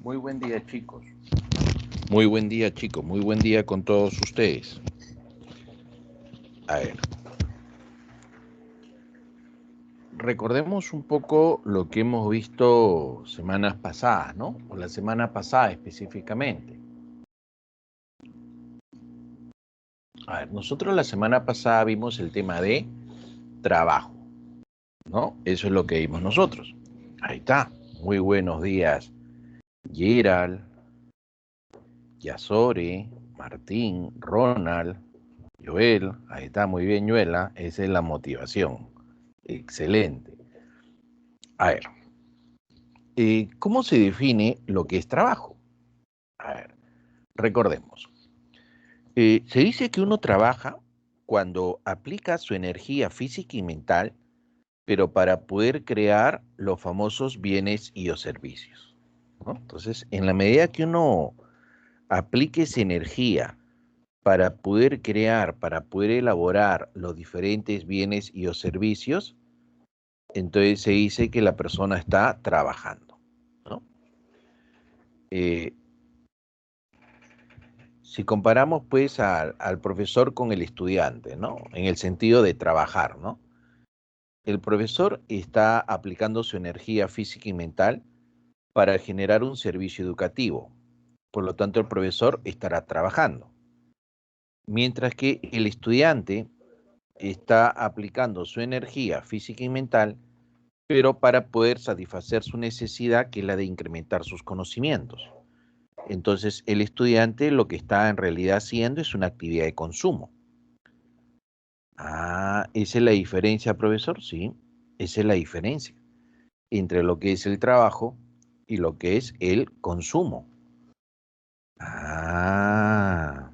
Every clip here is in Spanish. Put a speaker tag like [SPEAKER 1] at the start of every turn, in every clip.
[SPEAKER 1] Muy buen día, chicos.
[SPEAKER 2] Muy buen día, chicos. Muy buen día con todos ustedes. A ver, recordemos un poco lo que hemos visto semanas pasadas, ¿no? O la semana pasada específicamente. A ver, nosotros la semana pasada vimos el tema de trabajo, ¿no? Eso es lo que vimos nosotros. Ahí está. Muy buenos días, Gerald, Yasore, Martín, Ronald, Joel. Ahí está, muy bien, Joela. Esa es la motivación. Excelente. A ver, ¿cómo se define lo que es trabajo? A ver, recordemos. Se dice que uno trabaja cuando aplica su energía física y mental, pero para poder crear los famosos bienes y o servicios, ¿no? Entonces, en la medida que uno aplique esa energía para poder crear, para poder elaborar los diferentes bienes y o servicios, entonces se dice que la persona está trabajando, ¿no? Eh, Si comparamos pues al profesor con el estudiante, ¿no? En el sentido de trabajar, ¿no? El profesor está aplicando su energía física y mental para generar un servicio educativo. Por lo tanto, el profesor estará trabajando. Mientras que el estudiante está aplicando su energía física y mental, pero para poder satisfacer su necesidad, que es la de incrementar sus conocimientos. Entonces, el estudiante lo que está en realidad haciendo es una actividad de consumo. Ah, ¿esa es la diferencia, profesor? Sí, esa es la diferencia entre lo que es el trabajo y lo que es el consumo. Ah.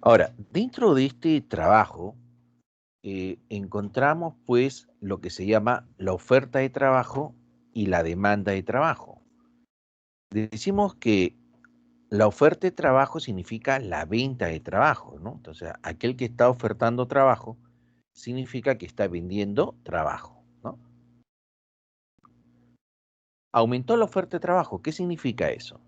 [SPEAKER 2] Ahora, dentro de este trabajo, encontramos pues lo que se llama la oferta de trabajo y la demanda de trabajo. Decimos que la oferta de trabajo significa la venta de trabajo, ¿no? Entonces, aquel que está ofertando trabajo significa que está vendiendo trabajo, ¿no? Aumentó la oferta de trabajo. ¿Qué significa eso?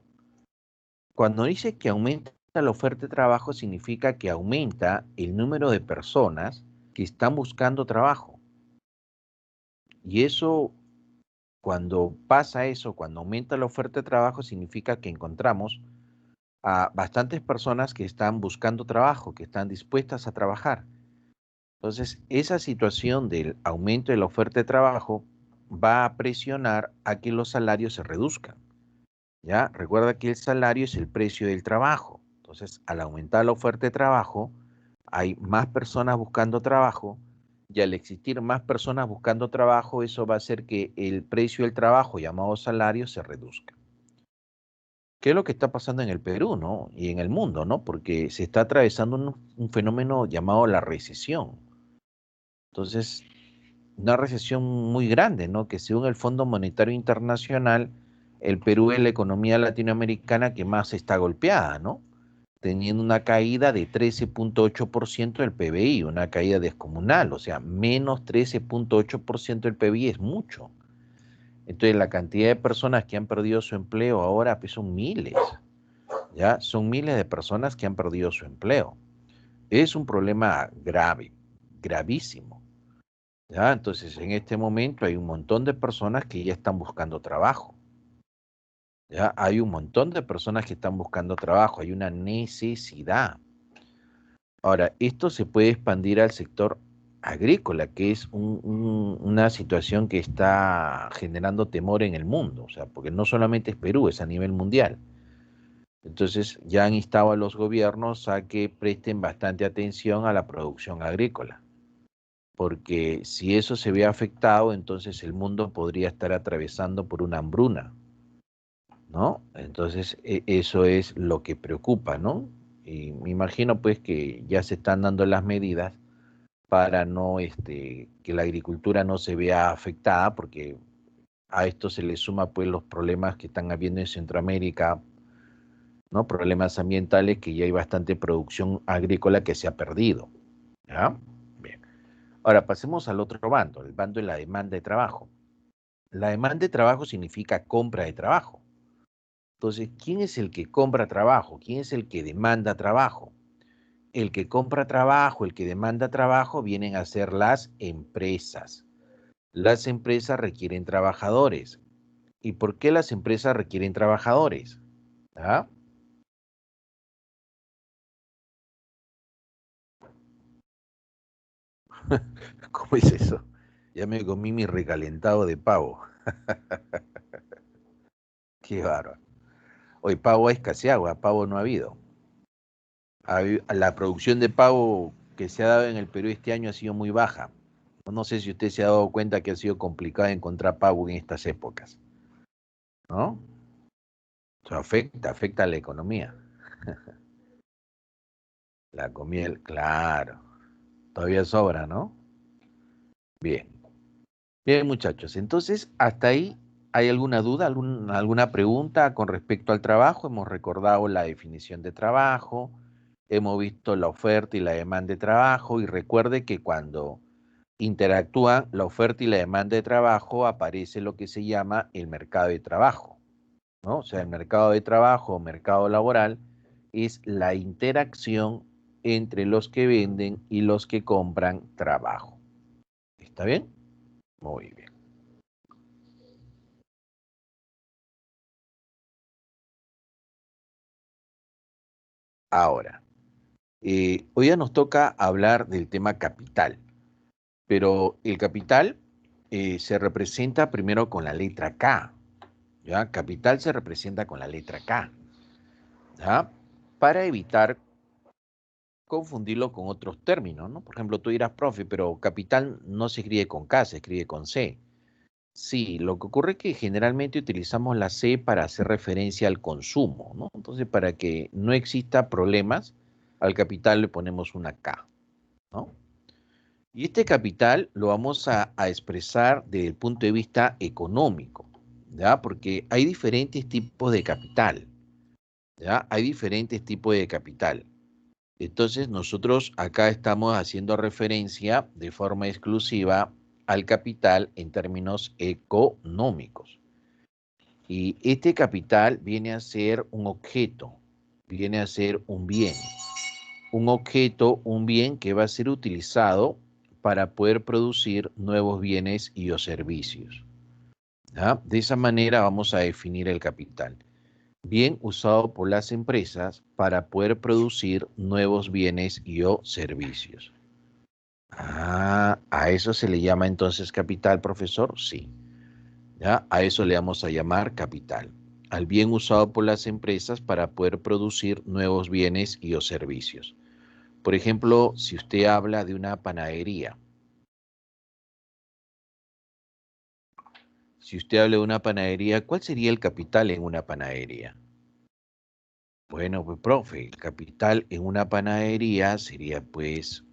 [SPEAKER 2] Cuando dice que aumenta la oferta de trabajo, significa que aumenta el número de personas que están buscando trabajo. Y eso, cuando pasa eso, cuando aumenta la oferta de trabajo, significa que encontramos a bastantes personas que están buscando trabajo, que están dispuestas a trabajar. Entonces, esa situación del aumento de la oferta de trabajo va a presionar a que los salarios se reduzcan. ¿Ya? Recuerda que el salario es el precio del trabajo. Entonces, al aumentar la oferta de trabajo, hay más personas buscando trabajo y al existir más personas buscando trabajo, eso va a hacer que el precio del trabajo, llamado salario, se reduzca. ¿Qué es lo que está pasando en el Perú, ¿no? Y en el mundo, ¿no? Porque se está atravesando un fenómeno llamado la recesión. Entonces, una recesión muy grande, ¿no? Que según el Fondo Monetario Internacional, el Perú es la economía latinoamericana que más está golpeada, ¿no? Teniendo una caída de 13.8% del PBI, una caída descomunal, o sea, menos 13.8% del PBI es mucho. Entonces, la cantidad de personas que han perdido su empleo ahora pues, son miles, ¿ya? Son miles de personas que han perdido su empleo. Es un problema grave, gravísimo. ¿Ya? Entonces, en este momento hay un montón de personas que ya están buscando trabajo. ¿Ya? Hay un montón de personas que están buscando trabajo, hay una necesidad. Ahora, esto se puede expandir al sector agrícola, que es una situación que está generando temor en el mundo, o sea, porque no solamente es Perú, es a nivel mundial. Entonces, ya han instado a los gobiernos a que presten bastante atención a la producción agrícola, porque si eso se ve afectado, entonces el mundo podría estar atravesando por una hambruna, ¿no? Entonces, eso es lo que preocupa, ¿no? Y me imagino pues que ya se están dando las medidas para no, que la agricultura no se vea afectada, porque a esto se le suma pues los problemas que están habiendo en Centroamérica, ¿no? Problemas ambientales, que ya hay bastante producción agrícola que se ha perdido, ¿ya? Bien. Ahora pasemos al otro bando, el bando de la demanda de trabajo. La demanda de trabajo significa compra de trabajo. Entonces, ¿quién es el que compra trabajo? ¿Quién es el que demanda trabajo? El que compra trabajo, el que demanda trabajo, vienen a ser las empresas. Las empresas requieren trabajadores. ¿Y por qué las empresas requieren trabajadores? ¿Ah? ¿Cómo es eso? Ya me comí mi recalentado de pavo. Qué bárbaro. Hoy pavo ha escaseado, pavo no ha habido. La producción de pavo que se ha dado en el Perú este año ha sido muy baja. No sé si usted se ha dado cuenta que ha sido complicado encontrar pavo en estas épocas, ¿no? Eso afecta a la economía. La comida, claro, todavía sobra, ¿no? Bien, bien muchachos, entonces hasta ahí, ¿hay alguna duda, alguna pregunta con respecto al trabajo? Hemos recordado la definición de trabajo, hemos visto la oferta y la demanda de trabajo y recuerde que cuando interactúan la oferta y la demanda de trabajo aparece lo que se llama el mercado de trabajo, ¿no? O sea, el mercado de trabajo o mercado laboral es la interacción entre los que venden y los que compran trabajo. ¿Está bien? Muy bien. Ahora, hoy ya nos toca hablar del tema capital, pero el capital se representa primero con la letra K, ¿ya? Capital se representa con la letra K, ¿ya? Para evitar confundirlo con otros términos, ¿no? Por ejemplo, tú dirás, profe, pero capital no se escribe con K, se escribe con C. Sí, lo que ocurre es que generalmente utilizamos la C para hacer referencia al consumo, ¿no? Entonces, para que no exista problemas, al capital le ponemos una K, ¿no? Y este capital lo vamos a expresar desde el punto de vista económico, ¿ya? Porque hay diferentes tipos de capital, ¿ya? Hay diferentes tipos de capital. Entonces, nosotros acá estamos haciendo referencia de forma exclusiva al capital en términos económicos. Y este capital viene a ser un objeto, viene a ser un bien. Un objeto, un bien que va a ser utilizado para poder producir nuevos bienes y o servicios. ¿Ya? De esa manera vamos a definir el capital. Bien usado por las empresas para poder producir nuevos bienes y o servicios. Ah, ¿a eso se le llama entonces capital, profesor? Sí. ¿Ya? A eso le vamos a llamar capital, al bien usado por las empresas para poder producir nuevos bienes y o servicios. Por ejemplo, si usted habla de una panadería, si usted habla de una panadería, ¿cuál sería el capital en una panadería? Bueno, pues profe, el capital en una panadería sería pues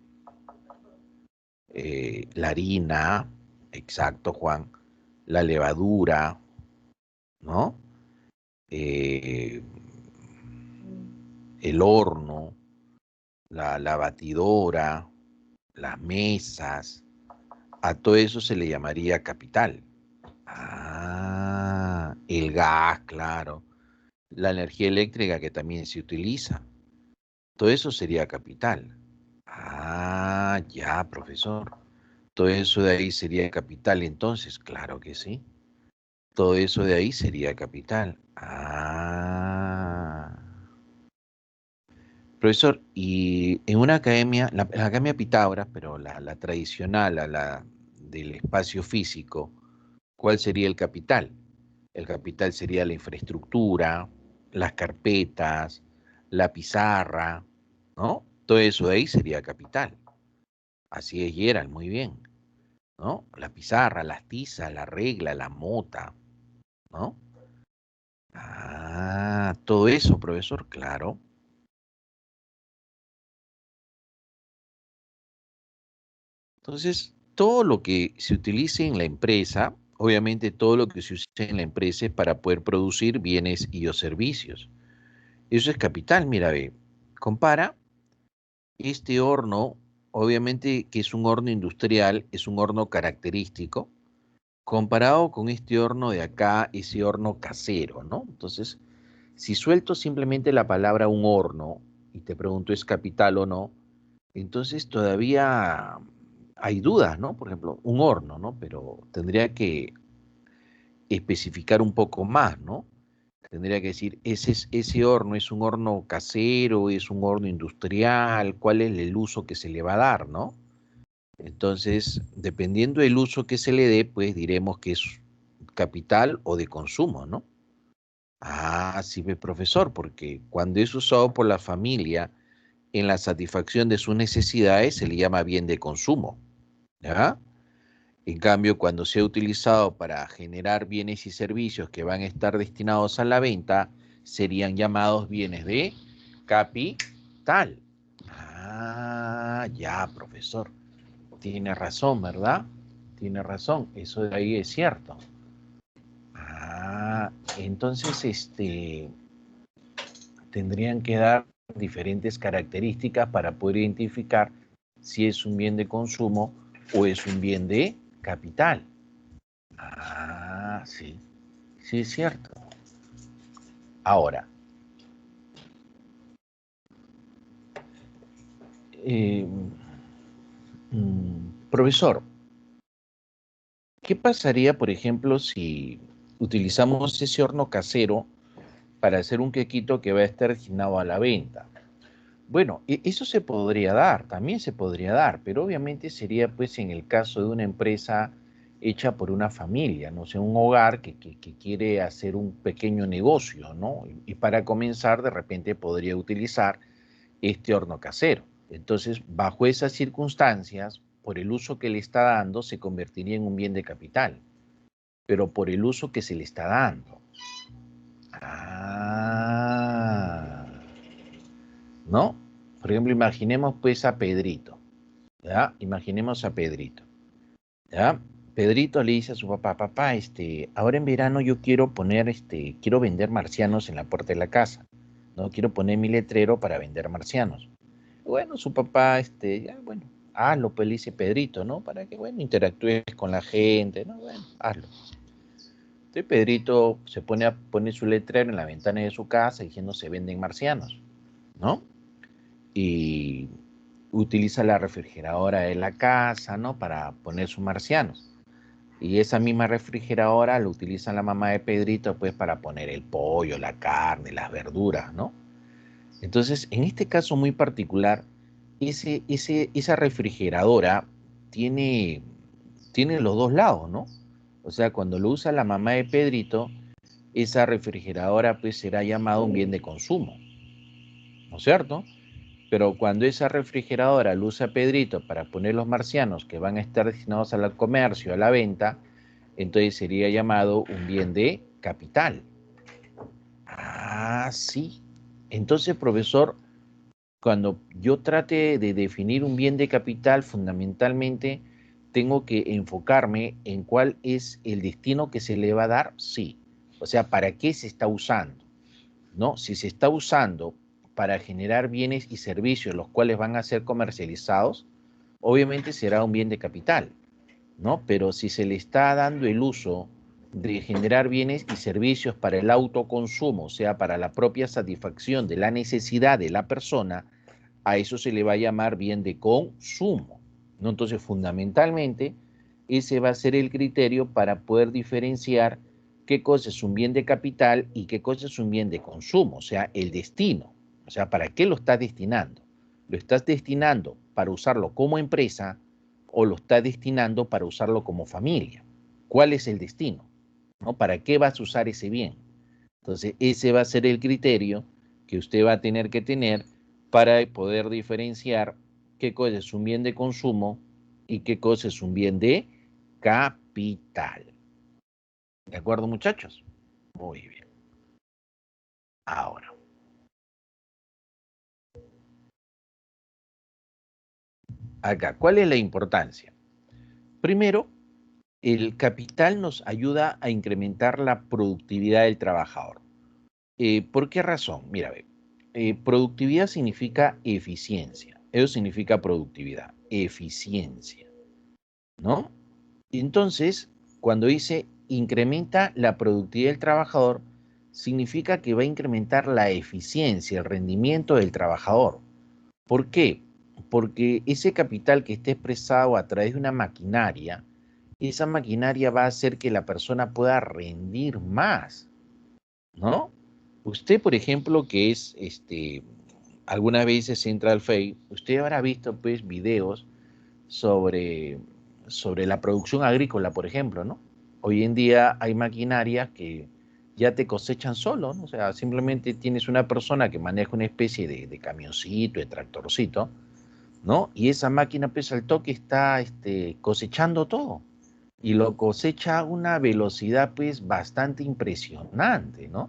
[SPEAKER 2] la harina, exacto, Juan, la levadura, ¿no? Eh, el horno, la batidora, las mesas, a todo eso se le llamaría capital. Ah, el gas, claro, la energía eléctrica que también se utiliza, todo eso sería capital. Ah, ya, profesor. Todo eso de ahí sería capital, entonces, claro que sí. Todo eso de ahí sería capital. Ah. Profesor, y en una academia, la Academia Pitágoras, pero la tradicional, la del espacio físico, ¿cuál sería el capital? El capital sería la infraestructura, las carpetas, la pizarra, ¿no? Todo eso de ahí sería capital. Así es, Gerald, muy bien, ¿no? La pizarra, las tizas, la regla, la mota, ¿no? Ah, todo eso, profesor, claro. Entonces, todo lo que se utilice en la empresa, obviamente todo lo que se use en la empresa es para poder producir bienes y o servicios. Eso es capital, mira, ve. Compara este horno, obviamente que es un horno industrial, es un horno característico, comparado con este horno de acá, ese horno casero, ¿no? Entonces, Si suelto simplemente la palabra un horno y te pregunto es capital o no, entonces todavía hay dudas, ¿no? Por ejemplo, un horno, ¿no? Pero tendría que especificar un poco más, ¿no? Tendría que decir, ese horno es un horno casero, es un horno industrial, cuál es el uso que se le va a dar, ¿no? Entonces, dependiendo del uso que se le dé, pues diremos que es capital o de consumo, ¿no? Ah, sí, ve, profesor, porque cuando es usado por la familia en la satisfacción de sus necesidades, se le llama bien de consumo, ¿ya? En cambio, cuando sea utilizado para generar bienes y servicios que van a estar destinados a la venta, serían llamados bienes de capital. Ah, ya, profesor. Tiene razón, ¿verdad? Tiene razón. Eso de ahí es cierto. Ah, entonces, tendrían que dar diferentes características para poder identificar si es un bien de consumo o es un bien de capital. Ah, sí, sí es cierto. Ahora, eh, profesor, ¿qué pasaría, por ejemplo, si utilizamos ese horno casero para hacer un quequito que va a estar destinado a la venta? Bueno, eso se podría dar, también se podría dar, pero obviamente sería pues en el caso de una empresa hecha por una familia, no sé, un hogar que quiere hacer un pequeño negocio, ¿no? Y para comenzar, de repente podría utilizar este horno casero. Entonces, bajo esas circunstancias, por el uso que le está dando, se convertiría en un bien de capital, pero por el uso que se le está dando. Ah, ¿no? Por ejemplo, imaginemos pues a Pedrito, ¿ya? Imaginemos a Pedrito, ¿ya? Pedrito le dice a su papá, papá, ahora en verano yo quiero poner, quiero vender marcianos en la puerta de la casa, ¿no? Quiero poner mi letrero para vender marcianos. Bueno, su papá, ya, bueno, hazlo, pues le dice Pedrito, ¿no? Para que, bueno, interactúes con la gente, ¿no? Bueno, hazlo. Entonces Pedrito se pone su letrero en la ventana de su casa diciendo se venden marcianos, ¿no? Y utiliza la refrigeradora de la casa, ¿no? Para poner sus marcianos. Y esa misma refrigeradora la utiliza la mamá de Pedrito, pues, para poner el pollo, la carne, las verduras, ¿no? Entonces, en este caso muy particular, esa refrigeradora tiene, tiene los dos lados, ¿no? O sea, cuando lo usa la mamá de Pedrito, esa refrigeradora pues será llamada un bien de consumo, ¿no es cierto? Pero cuando esa refrigeradora lo usa Pedrito para poner los marcianos que van a estar destinados al comercio, a la venta, entonces sería llamado un bien de capital. Ah, sí. Entonces, profesor, cuando yo trate de definir un bien de capital, fundamentalmente tengo que enfocarme en cuál es el destino que se le va a dar, sí. O sea, ¿para qué se está usando? ¿No? Si se está usando para generar bienes y servicios los cuales van a ser comercializados, obviamente será un bien de capital, ¿no? Pero si se le está dando el uso de generar bienes y servicios para el autoconsumo, o sea, para la propia satisfacción de la necesidad de la persona, a eso se le va a llamar bien de consumo, ¿no? Entonces, fundamentalmente, ese va a ser el criterio para poder diferenciar qué cosa es un bien de capital y qué cosa es un bien de consumo, o sea, el destino. O sea, ¿para qué lo estás destinando? ¿Lo estás destinando para usarlo como empresa o lo estás destinando para usarlo como familia? ¿Cuál es el destino? ¿No? ¿Para qué vas a usar ese bien? Entonces, ese va a ser el criterio que usted va a tener que tener para poder diferenciar qué cosa es un bien de consumo y qué cosa es un bien de capital. ¿De acuerdo, muchachos? Muy bien. Ahora, acá, ¿cuál es la importancia? Primero, el capital nos ayuda a incrementar la productividad del trabajador. ¿Por qué razón? Mira, productividad significa eficiencia. Eso significa productividad, eficiencia, ¿no? Entonces, cuando dice incrementa la productividad del trabajador, significa que va a incrementar la eficiencia, el rendimiento del trabajador. ¿Por qué? Porque ese capital que esté expresado a través de una maquinaria, esa maquinaria va a hacer que la persona pueda rendir más, ¿no? Usted, por ejemplo, que es, algunas veces entra al Face, usted habrá visto, pues, videos sobre, sobre la producción agrícola, por ejemplo, ¿no? Hoy en día hay maquinarias que ya te cosechan solo, ¿no? O sea, simplemente tienes una persona que maneja una especie de camioncito, de tractorcito, ¿no? Y esa máquina, pues, al toque está cosechando todo. Y lo cosecha a una velocidad, pues, bastante impresionante, ¿no?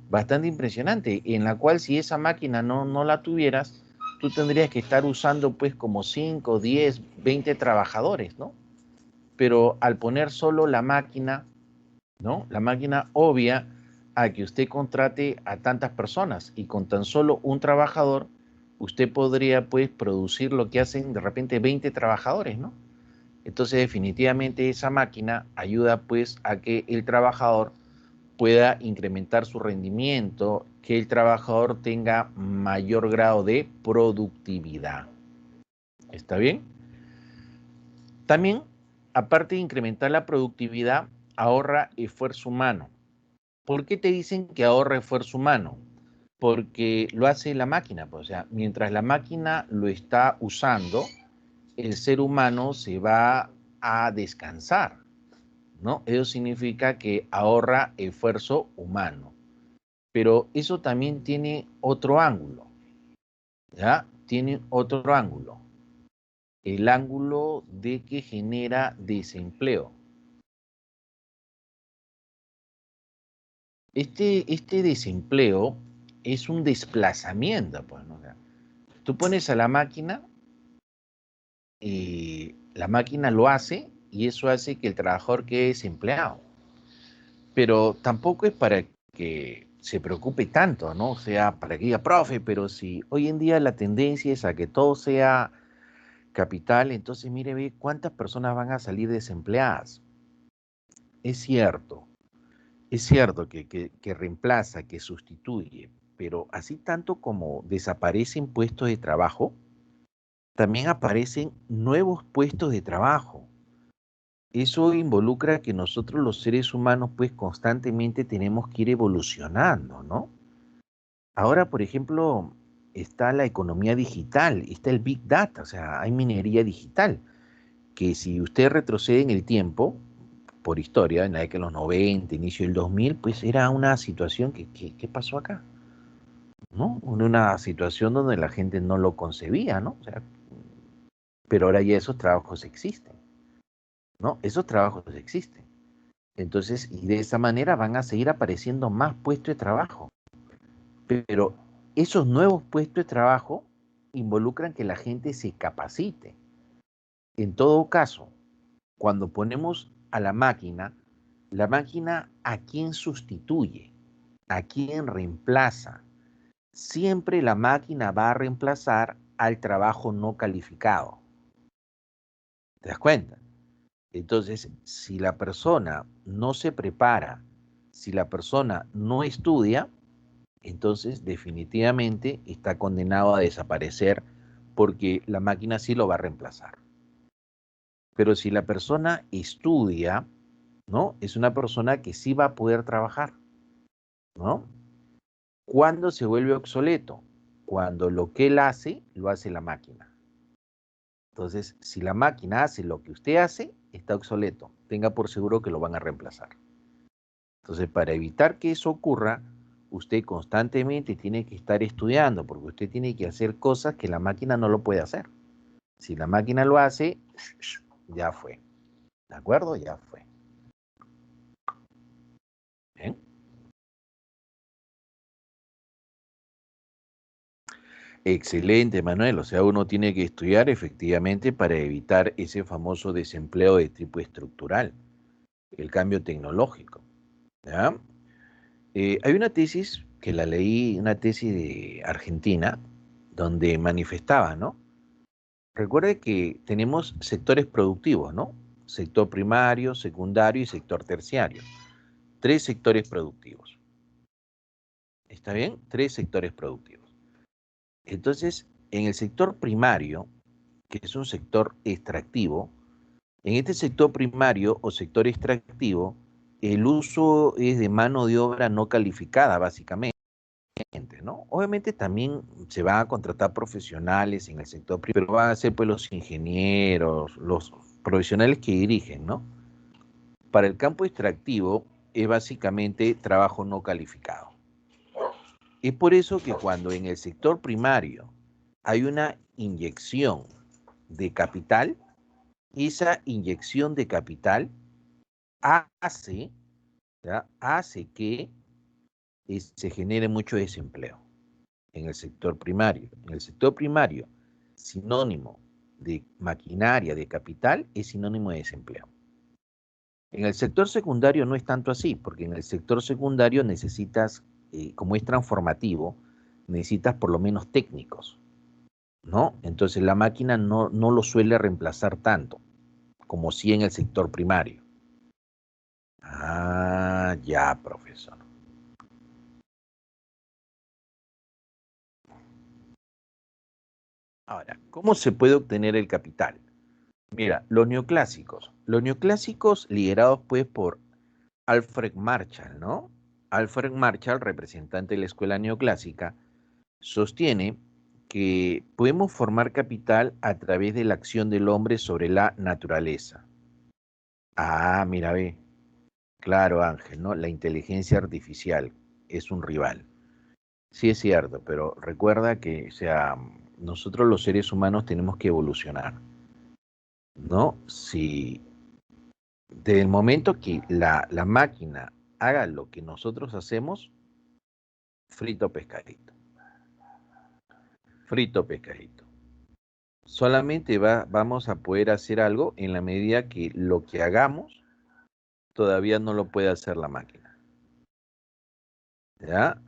[SPEAKER 2] Bastante impresionante, en la cual si esa máquina no la tuvieras, tú tendrías que estar usando pues como 5, 10, 20 trabajadores, ¿no? Pero al poner solo la máquina, ¿no? La máquina obvia a que usted contrate a tantas personas y con tan solo un trabajador, usted podría pues producir lo que hacen de repente 20 trabajadores, ¿no? Entonces definitivamente esa máquina ayuda pues a que el trabajador pueda incrementar su rendimiento, que el trabajador tenga mayor grado de productividad. ¿Está bien? También, aparte de incrementar la productividad, ahorra esfuerzo humano. ¿Por qué te dicen que ahorra esfuerzo humano? Porque lo hace la máquina, pues, o sea, mientras la máquina lo está usando, el ser humano se va a descansar, ¿no? Eso significa que ahorra esfuerzo humano. Pero eso también tiene otro ángulo, ¿ya? Tiene otro ángulo, el ángulo de que genera desempleo. Este desempleo es un desplazamiento, pues, ¿no? O sea, tú pones a la máquina y la máquina lo hace y eso hace que el trabajador quede desempleado. Pero tampoco es para que se preocupe tanto, ¿no? O sea, para que diga, profe, pero si hoy en día la tendencia es a que todo sea capital, entonces mire, ve cuántas personas van a salir desempleadas. Es cierto que reemplaza, que sustituye, pero así tanto como desaparecen puestos de trabajo, también aparecen nuevos puestos de trabajo. Eso involucra que nosotros los seres humanos pues constantemente tenemos que ir evolucionando, ¿no? Ahora, por ejemplo, está la economía digital, está el Big Data, o sea, hay minería digital, que si usted retrocede en el tiempo, por historia, en la década de los 90, inicio del 2000, pues era una situación ¿qué pasó acá? ¿No? Una situación donde la gente no lo concebía, ¿no? O sea, pero ahora ya esos trabajos existen, ¿no? Esos trabajos existen. Entonces, y de esa manera van a seguir apareciendo más puestos de trabajo. Pero esos nuevos puestos de trabajo involucran que la gente se capacite. En todo caso, cuando ponemos a la máquina ¿a quién sustituye? ¿A quién reemplaza? Siempre la máquina va a reemplazar al trabajo no calificado. ¿Te das cuenta? Entonces, si la persona no se prepara, si la persona no estudia, entonces definitivamente está condenado a desaparecer porque la máquina sí lo va a reemplazar. Pero si la persona estudia, ¿no? Es una persona que sí va a poder trabajar, ¿no? ¿Cuándo se vuelve obsoleto? Cuando lo que él hace, lo hace la máquina. Entonces, si la máquina hace lo que usted hace, está obsoleto. Tenga por seguro que lo van a reemplazar. Entonces, para evitar que eso ocurra, usted constantemente tiene que estar estudiando, porque usted tiene que hacer cosas que la máquina no lo puede hacer. Si la máquina lo hace, ya fue. ¿De acuerdo? Ya fue. ¿Bien? Excelente, Manuel. O sea, uno tiene que estudiar efectivamente para evitar ese famoso desempleo de tipo estructural, el cambio tecnológico. ¿Ya? Hay una tesis que la leí, una tesis de Argentina, donde manifestaba, ¿no? Recuerde que tenemos sectores productivos, ¿no? Sector primario, secundario y sector terciario. Tres sectores productivos. ¿Está bien? 3 sectores productivos. Entonces, en el sector primario, que es un sector extractivo, en este sector primario o sector extractivo, el uso es de mano de obra no calificada, básicamente, ¿no? Obviamente también se van a contratar profesionales en el sector primario, pero van a ser pues los ingenieros, los profesionales que dirigen, ¿no? Para el campo extractivo es básicamente trabajo no calificado. Es por eso que cuando en el sector primario hay una inyección de capital, esa inyección de capital hace, ¿ya? Hace que se genere mucho desempleo en el sector primario. En el sector primario, sinónimo de maquinaria, de capital, es sinónimo de desempleo. En el sector secundario no es tanto así, porque en el sector secundario necesitas, como es transformativo, necesitas por lo menos técnicos, ¿no? Entonces la máquina no lo suele reemplazar tanto, como si en el sector primario. Ah, ya, profesor. Ahora, ¿cómo se puede obtener el capital? Mira, los neoclásicos liderados pues por Alfred Marshall, ¿no? Alfred Marshall, representante de la escuela neoclásica, sostiene que podemos formar capital a través de la acción del hombre sobre la naturaleza. Ah, mira, ve, claro, Ángel, ¿no? La inteligencia artificial es un rival. Sí es cierto, pero recuerda que, o sea, nosotros los seres humanos tenemos que evolucionar, ¿no? Si desde el momento que la máquina haga lo que nosotros hacemos, frito pescadito, frito pescadito. Solamente vamos a poder hacer algo en la medida que lo que hagamos todavía no lo puede hacer la máquina, ¿ya?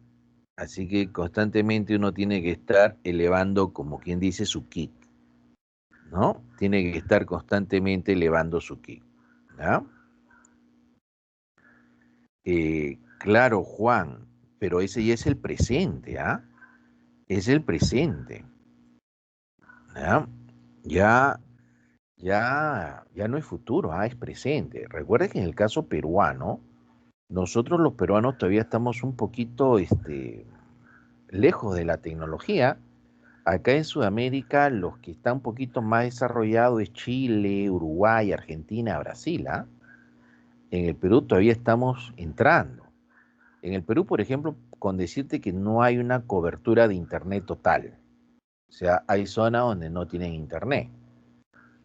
[SPEAKER 2] Así que constantemente uno tiene que estar elevando, como quien dice, su kit, ¿no? Tiene que estar constantemente elevando su kit, ¿ya? Claro, Juan, pero ese ya es el presente, ¿ah? Es el presente, ¿ya? Ya, ya no es futuro, es presente. Recuerda que en el caso peruano, nosotros los peruanos todavía estamos un poquito, lejos de la tecnología. Acá en Sudamérica, los que están un poquito más desarrollados es Chile, Uruguay, Argentina, Brasil, ¿ah? En el Perú todavía estamos entrando. En el Perú, por ejemplo, con decirte que no hay una cobertura de internet total. O sea, hay zonas donde no tienen internet,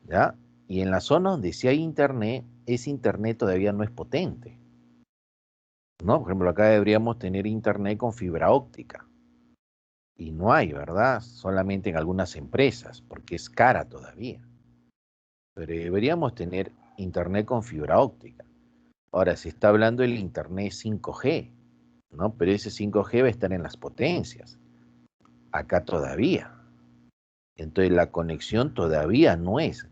[SPEAKER 2] ¿ya? Y en la zona donde sí hay internet, ese internet todavía no es potente, ¿no? Por ejemplo, acá deberíamos tener internet con fibra óptica. Y no hay, ¿verdad? Solamente en algunas empresas, porque es cara todavía. Pero deberíamos tener internet con fibra óptica. Ahora, se está hablando del internet 5G, ¿no? Pero ese 5G va a estar en las potencias. Acá todavía. Entonces la conexión todavía no es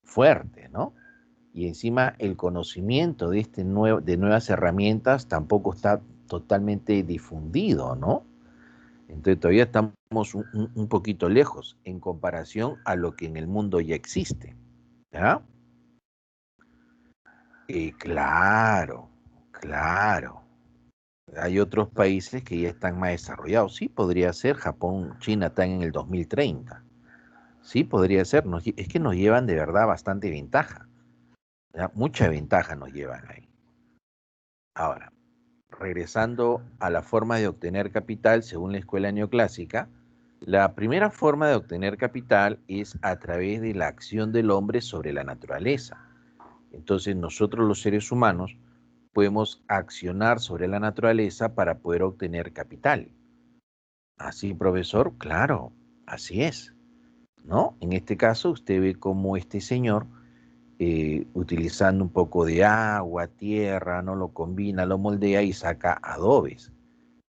[SPEAKER 2] fuerte, ¿no? Y encima el conocimiento de, de nuevas herramientas tampoco está totalmente difundido, ¿no? Entonces todavía estamos un poquito lejos en comparación a lo que en el mundo ya existe, ¿ya? Claro, claro. Hay otros países que ya están más desarrollados. Sí, podría ser. Japón, China están en el 2030. Sí, podría ser. Es que nos llevan de verdad bastante ventaja, ¿ya? Mucha ventaja nos llevan ahí. Ahora, regresando a la forma de obtener capital según la escuela neoclásica, la primera forma de obtener capital es a través de la acción del hombre sobre la naturaleza. Entonces nosotros los seres humanos podemos accionar sobre la naturaleza para poder obtener capital. Así, profesor, claro, así es, ¿no? En este caso, usted ve cómo este señor, utilizando un poco de agua, tierra, no lo combina, lo moldea y saca adobes.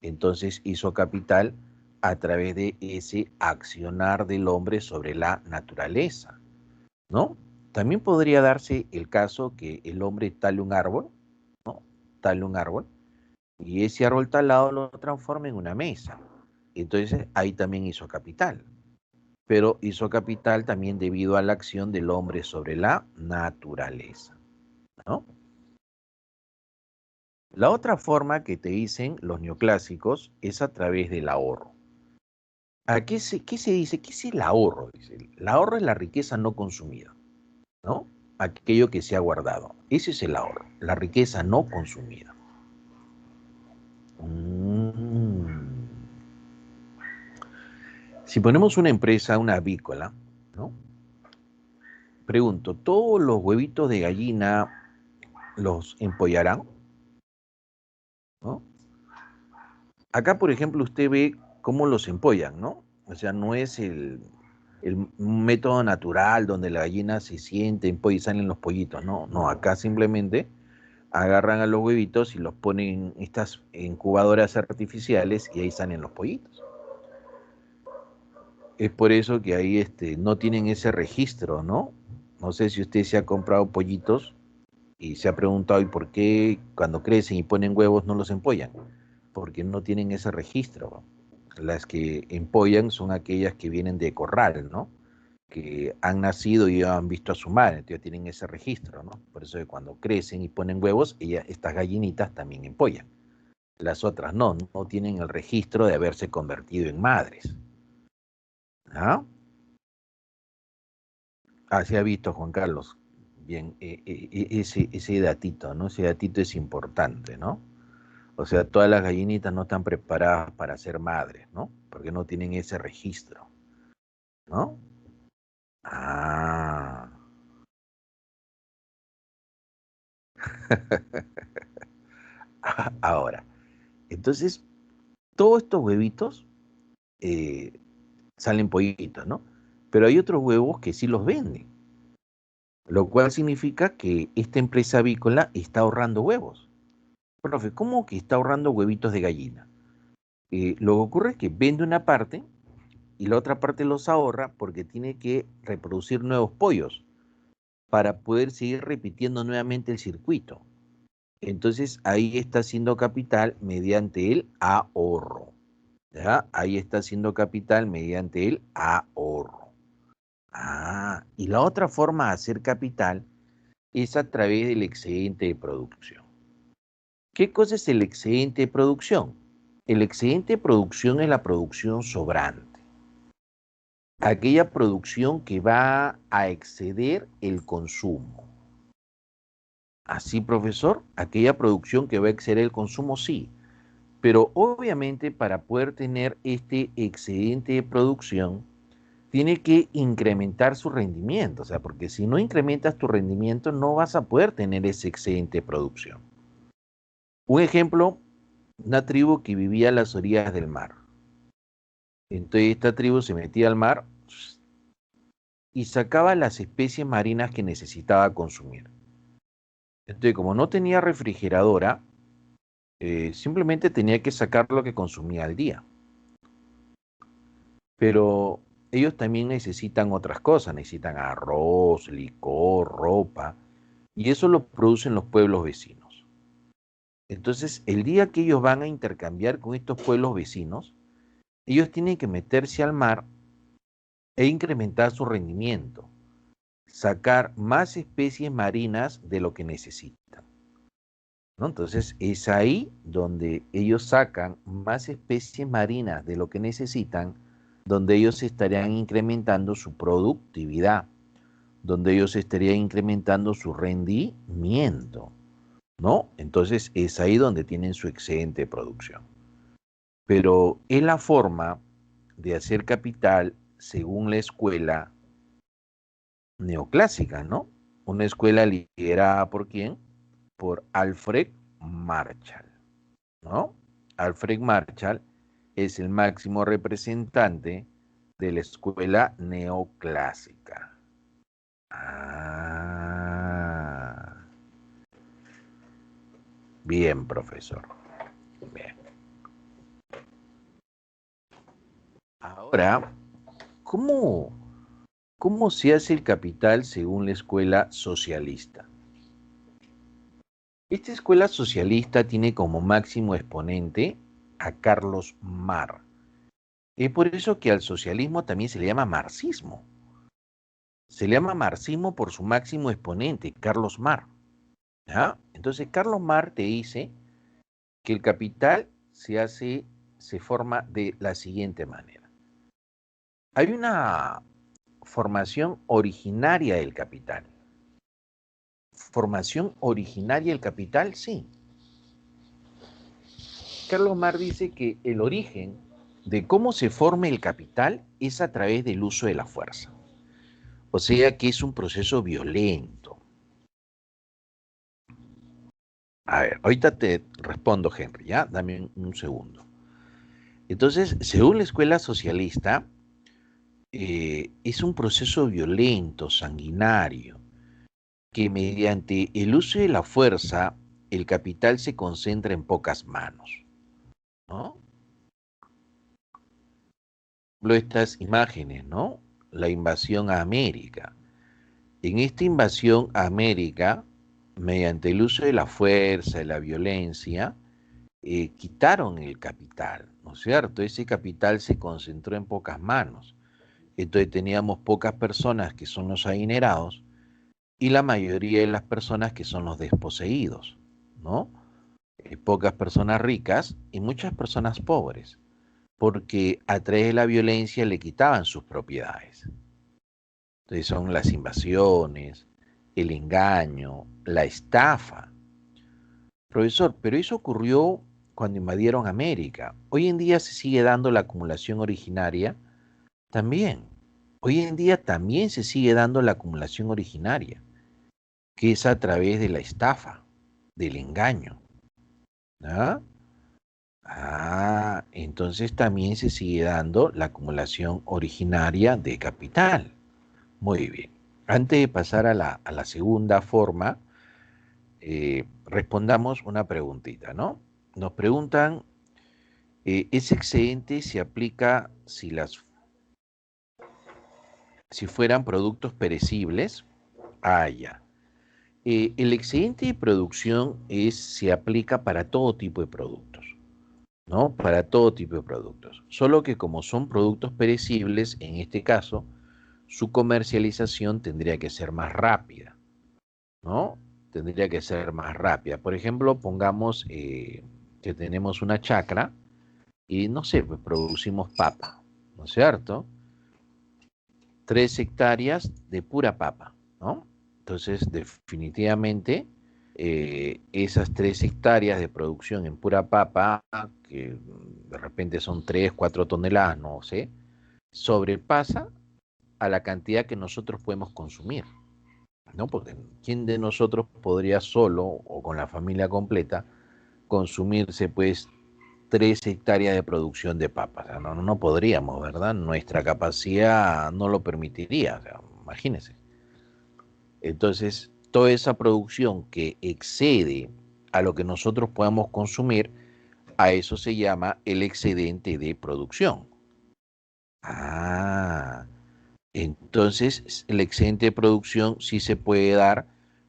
[SPEAKER 2] Entonces hizo capital a través de ese accionar del hombre sobre la naturaleza, ¿no? También podría darse el caso que el hombre tale un árbol, ¿no? Tale un árbol y ese árbol talado lo transforma en una mesa. Entonces ahí también hizo capital, pero hizo capital también debido a la acción del hombre sobre la naturaleza, ¿no? La otra forma que te dicen los neoclásicos es a través del ahorro. ¿Qué se dice? ¿Qué es el ahorro? Dice, el ahorro es la riqueza no consumida, ¿no? Aquello que se ha guardado. Ese es el ahorro, la riqueza no consumida. Mm. Si ponemos una empresa, una avícola, ¿no? Pregunto, ¿todos los huevitos de gallina los empollarán? ¿No? Acá, por ejemplo, usted ve cómo los empollan, ¿no? O sea, no es el método natural donde la gallina se siente, empolla y salen los pollitos, no, no, acá simplemente agarran a los huevitos y los ponen en estas incubadoras artificiales y ahí salen los pollitos. Es por eso que ahí no tienen ese registro, ¿no? No sé si usted se ha comprado pollitos y se ha preguntado, ¿y por qué cuando crecen y ponen huevos no los empollan? Porque no tienen ese registro. Las que empollan son aquellas que vienen de corral, ¿no? Que han nacido y han visto a su madre, entonces tienen ese registro, ¿no? Por eso que cuando crecen y ponen huevos, estas gallinitas también empollan. Las otras no, no tienen el registro de haberse convertido en madres. ¿Ah? Así ha visto Juan Carlos. Bien, ese datito, ¿no? Ese datito es importante, ¿no? O sea, todas las gallinitas no están preparadas para ser madres, ¿no? Porque no tienen ese registro, ¿no? Ah. Ahora, entonces, todos estos huevitos eh, salen pollitos, ¿no? Pero hay otros huevos que sí los venden, lo cual significa que esta empresa avícola está ahorrando huevos. Profe, ¿cómo que está ahorrando huevitos de gallina? Lo que ocurre es que vende una parte y la otra parte los ahorra porque tiene que reproducir nuevos pollos para poder seguir repitiendo nuevamente el circuito. Entonces ahí está haciendo capital mediante el ahorro. ¿Ya? Ahí está haciendo capital mediante el ahorro. Ah, y la otra forma de hacer capital es a través del excedente de producción. ¿Qué cosa es el excedente de producción? El excedente de producción es la producción sobrante, aquella producción que va a exceder el consumo. Así, profesor, aquella producción que va a exceder el consumo, sí. Pero obviamente para poder tener este excedente de producción, tiene que incrementar su rendimiento. O sea, porque si no incrementas tu rendimiento, no vas a poder tener ese excedente de producción. Un ejemplo, una tribu que vivía a las orillas del mar. Entonces esta tribu se metía al mar y sacaba las especies marinas que necesitaba consumir. Entonces, como no tenía refrigeradora, simplemente tenía que sacar lo que consumía al día. Pero ellos también necesitan otras cosas, necesitan arroz, licor, ropa, y eso lo producen los pueblos vecinos. Entonces, el día que ellos van a intercambiar con estos pueblos vecinos, ellos tienen que meterse al mar e incrementar su rendimiento, sacar más especies marinas de lo que necesitan, ¿no? Entonces, es ahí donde ellos sacan más especies marinas de lo que necesitan, donde ellos estarían incrementando su productividad, donde ellos estarían incrementando su rendimiento, ¿no? Entonces, es ahí donde tienen su excedente de producción. Pero es la forma de hacer capital según la escuela neoclásica, ¿no? Una escuela liderada por quién? Por Alfred Marshall, ¿no? Alfred Marshall es el máximo representante de la escuela neoclásica. Ah, bien, profesor. Bien. Ahora, ¿cómo, cómo se hace el capital según la escuela socialista? Esta escuela socialista tiene como máximo exponente a Carlos Marx. Es por eso que al socialismo también se le llama marxismo. Se le llama marxismo por su máximo exponente, Carlos Marx. ¿Ya? Entonces, Carlos Marx te dice que el capital se forma de la siguiente manera. Hay una formación originaria del capital. ¿Formación originaria del capital? Sí. Carlos Marx dice que el origen de cómo se forma el capital es a través del uso de la fuerza. O sea que es un proceso violento. A ver, ahorita te respondo, Henry, ¿ya? Dame un segundo. Entonces, según la escuela socialista, es un proceso violento, sanguinario, que mediante el uso de la fuerza, el capital se concentra en pocas manos, ¿no? Estas imágenes, ¿no? La invasión a América. En esta invasión a América, mediante el uso de la fuerza y la violencia, quitaron el capital, ¿no es cierto? Ese capital se concentró en pocas manos. Entonces teníamos pocas personas que son los adinerados y la mayoría de las personas que son los desposeídos, ¿no? Pocas personas ricas y muchas personas pobres, porque a través de la violencia le quitaban sus propiedades. Entonces son las invasiones, el engaño, la estafa. Profesor, pero eso ocurrió cuando invadieron América. Hoy en día se sigue dando la acumulación originaria también. Hoy en día también se sigue dando la acumulación originaria, que es a través de la estafa, del engaño. ¿Ah? Entonces también se sigue dando la acumulación originaria de capital. Muy bien. Antes de pasar a la segunda forma, respondamos una preguntita, ¿no? Nos preguntan, ¿ese excedente se aplica si fueran productos perecibles? Ya. El excedente de producción se aplica para todo tipo de productos, ¿no? Para todo tipo de productos. Solo que como son productos perecibles, en este caso, su comercialización tendría que ser más rápida, ¿no? Tendría que ser más rápida. Por ejemplo, pongamos que tenemos una chacra y, no sé, pues producimos papa, ¿no es cierto? 3 hectáreas de pura papa, ¿no? Entonces, definitivamente, esas 3 hectáreas de producción en pura papa, que de repente son 3, 4 toneladas, no sé, sobrepasa a la cantidad que nosotros podemos consumir, ¿no? Porque ¿quién de nosotros podría solo o con la familia completa consumirse, pues, 3 hectáreas de producción de papas? O sea, no podríamos, ¿verdad? Nuestra capacidad no lo permitiría, o sea, imagínense. Entonces, toda esa producción que excede a lo que nosotros podamos consumir, a eso se llama el excedente de producción. Ah, entonces el excedente de producción sí se puede dar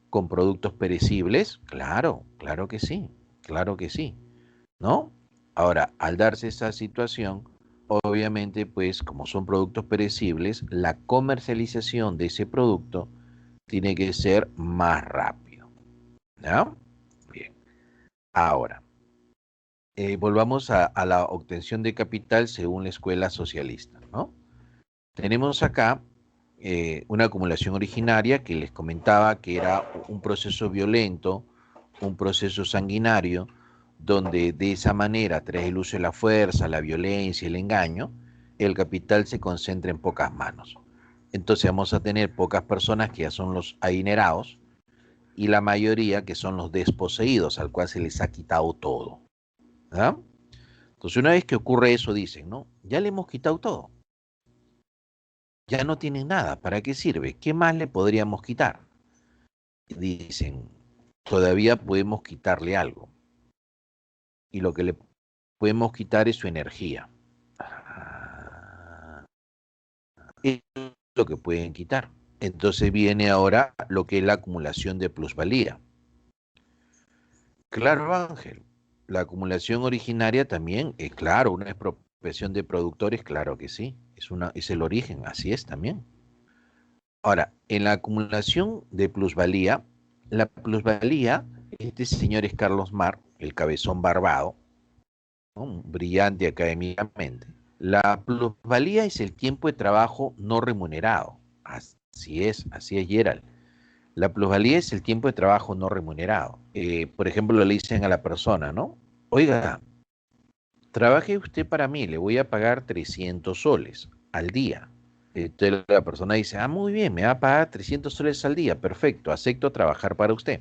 [SPEAKER 2] con productos perecibles. Claro, claro que sí, ¿no? Ahora, al darse esa situación, obviamente, pues como son productos perecibles, la comercialización de ese producto tiene que ser más rápido, ¿no? Bien. Ahora, volvamos a la obtención de capital según la escuela socialista, ¿no? Tenemos acá una acumulación originaria que les comentaba que era un proceso violento, un proceso sanguinario, donde de esa manera, tras el uso de la fuerza, la violencia, el engaño, el capital se concentra en pocas manos. Entonces vamos a tener pocas personas que ya son los adinerados y la mayoría que son los desposeídos, al cual se les ha quitado todo. ¿Ah? Entonces una vez que ocurre eso, dicen, ¿no? Ya le hemos quitado todo. Ya no tienen nada. ¿Para qué sirve? ¿Qué más le podríamos quitar? Dicen, todavía podemos quitarle algo. Y lo que le podemos quitar es su energía. Es lo que pueden quitar. Entonces viene ahora lo que es la acumulación de plusvalía. Claro, Ángel. La acumulación originaria también, claro, una expropiación de productores, claro que sí. Es el origen, así es también. Ahora, en la acumulación de plusvalía, la plusvalía, este señor es Carlos Mar, el cabezón barbado, ¿no? Brillante académicamente. La plusvalía es el tiempo de trabajo no remunerado. Así es, Gerald. La plusvalía es el tiempo de trabajo no remunerado. Por ejemplo, le dicen a la persona, ¿no? Oiga, trabaje usted para mí, le voy a pagar 300 soles al día. Entonces la persona dice, ah, muy bien, me va a pagar 300 soles al día, perfecto, acepto trabajar para usted.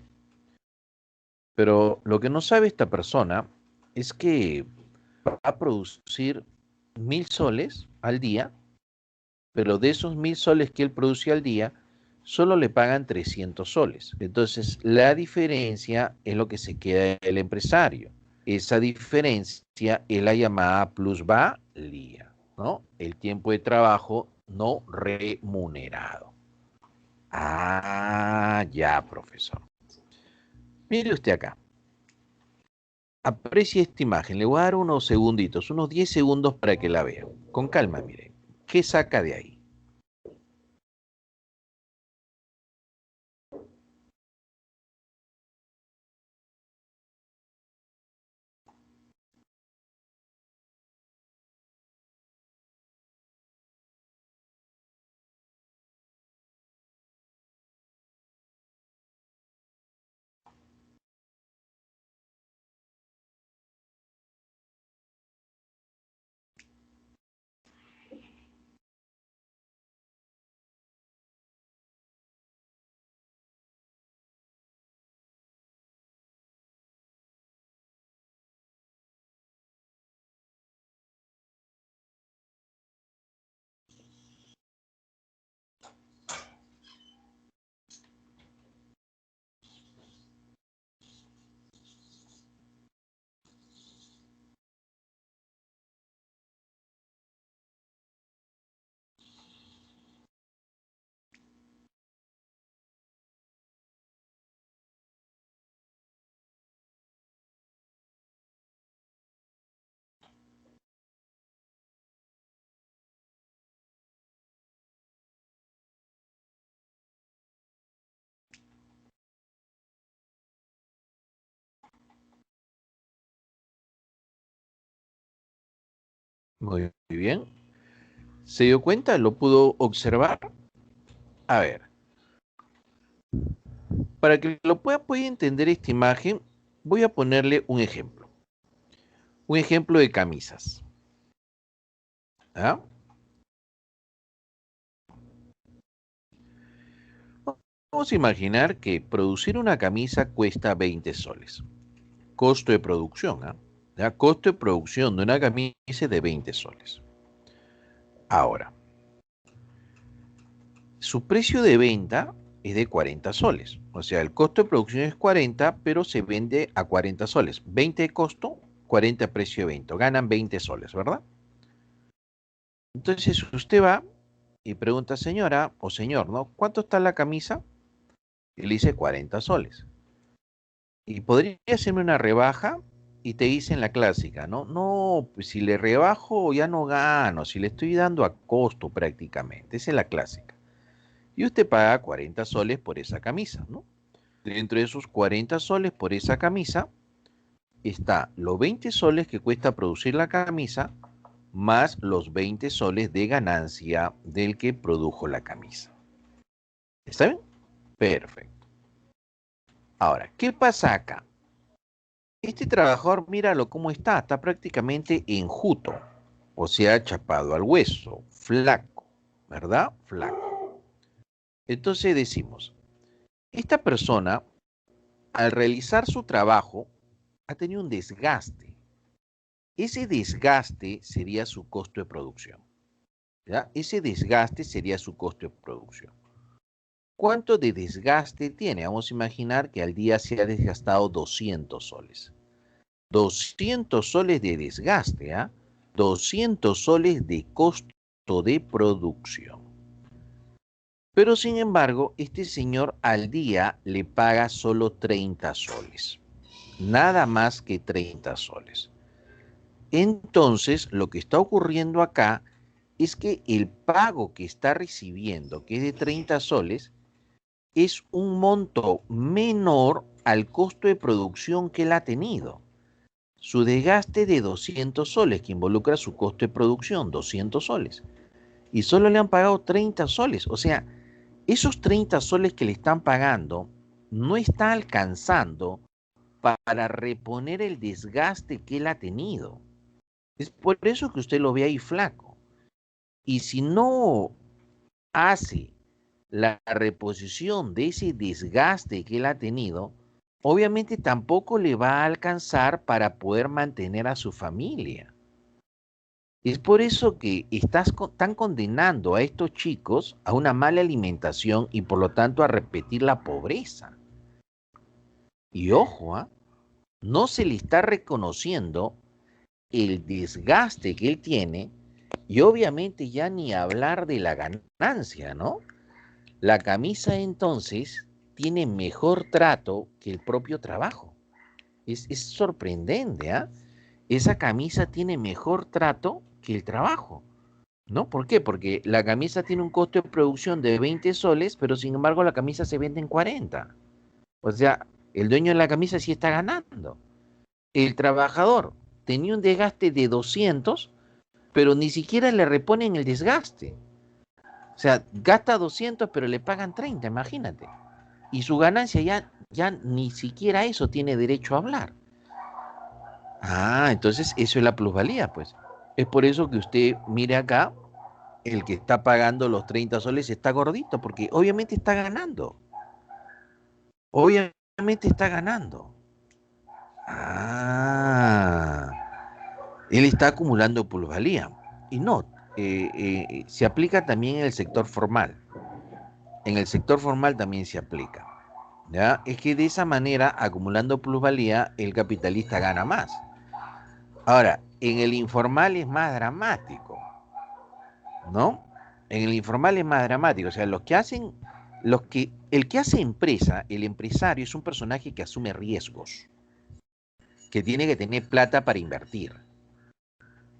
[SPEAKER 2] Pero lo que no sabe esta persona es que va a producir 1000 soles al día, pero de esos 1000 soles que él produce al día, solo le pagan 300 soles. Entonces, la diferencia es lo que se queda el empresario. Esa diferencia es la llamada plusvalía, ¿no? El tiempo de trabajo no remunerado. Ah, ya, profesor. Mire usted acá. Aprecie esta imagen. Le voy a dar unos segunditos, unos 10 segundos para que la vea. Con calma, mire. ¿Qué saca de ahí? Muy bien. ¿Se dio cuenta? ¿Lo pudo observar? A ver, para que lo pueda entender esta imagen, voy a ponerle un ejemplo. Un ejemplo de camisas. ¿Ah? Vamos a imaginar que producir una camisa cuesta 20 soles. Costo de producción, ¿ah? ¿Ya? Costo de producción de una camisa es de 20 soles. Ahora, su precio de venta es de 40 soles. O sea, el costo de producción es 40, pero se vende a 40 soles. 20 de costo, 40 de precio de venta. Ganan 20 soles, ¿verdad? Entonces usted va y pregunta, señora o señor, ¿no? ¿Cuánto está la camisa? Y le dice 40 soles. Y podría hacerme una rebaja y te dicen la clásica, ¿no? No, pues si le rebajo ya no gano, si le estoy dando a costo prácticamente. Esa es la clásica. Y usted paga 40 soles por esa camisa, ¿no? Dentro de esos 40 soles por esa camisa está los 20 soles que cuesta producir la camisa más los 20 soles de ganancia del que produjo la camisa. ¿Está bien? Perfecto. Ahora, ¿qué pasa acá? Este trabajador, míralo cómo está prácticamente enjuto, o sea, chapado al hueso, flaco, ¿verdad? Flaco. Entonces decimos, esta persona, al realizar su trabajo, ha tenido un desgaste. Ese desgaste sería su costo de producción, ¿ya? Ese desgaste sería su costo de producción. ¿Cuánto de desgaste tiene? Vamos a imaginar que al día se ha desgastado 200 soles. 200 soles de desgaste, ¿ah? 200 soles de costo de producción. Pero sin embargo, este señor al día le paga solo 30 soles. nada más que 30 soles. Entonces, lo que está ocurriendo acá es que el pago que está recibiendo, que es de 30 soles, es un monto menor al costo de producción que él ha tenido. Su desgaste de 200 soles, que involucra su costo de producción, 200 soles. Y solo le han pagado 30 soles. O sea, esos 30 soles que le están pagando no está alcanzando para reponer el desgaste que él ha tenido. Es por eso que usted lo ve ahí flaco. Y si no hace la reposición de ese desgaste que él ha tenido, obviamente tampoco le va a alcanzar para poder mantener a su familia. Es por eso que están condenando a estos chicos a una mala alimentación y por lo tanto a repetir la pobreza. Y ojo, no se le está reconociendo el desgaste que él tiene y obviamente ya ni hablar de la ganancia, ¿no? La camisa entonces tiene mejor trato que el propio trabajo. Es sorprendente, ¿ah? Esa camisa tiene mejor trato que el trabajo, ¿no? ¿Por qué? Porque la camisa tiene un costo de producción de 20 soles, pero sin embargo la camisa se vende en 40. O sea, el dueño de la camisa sí está ganando. El trabajador tenía un desgaste de 200, pero ni siquiera le reponen el desgaste. O sea, gasta 200, pero le pagan 30, imagínate. Y su ganancia ya ni siquiera eso tiene derecho a hablar. Entonces eso es la plusvalía, pues. Es por eso que usted mire acá, el que está pagando los 30 soles está gordito, porque obviamente está ganando. Obviamente está ganando. Ah, él está acumulando plusvalía. Y no, se aplica también en el sector formal. En el sector formal también se aplica. ¿Ya? Es que de esa manera, acumulando plusvalía, el capitalista gana más. Ahora, en el informal es más dramático, ¿no? En el informal es más dramático. O sea, el que hace empresa, el empresario es un personaje que asume riesgos, que tiene que tener plata para invertir,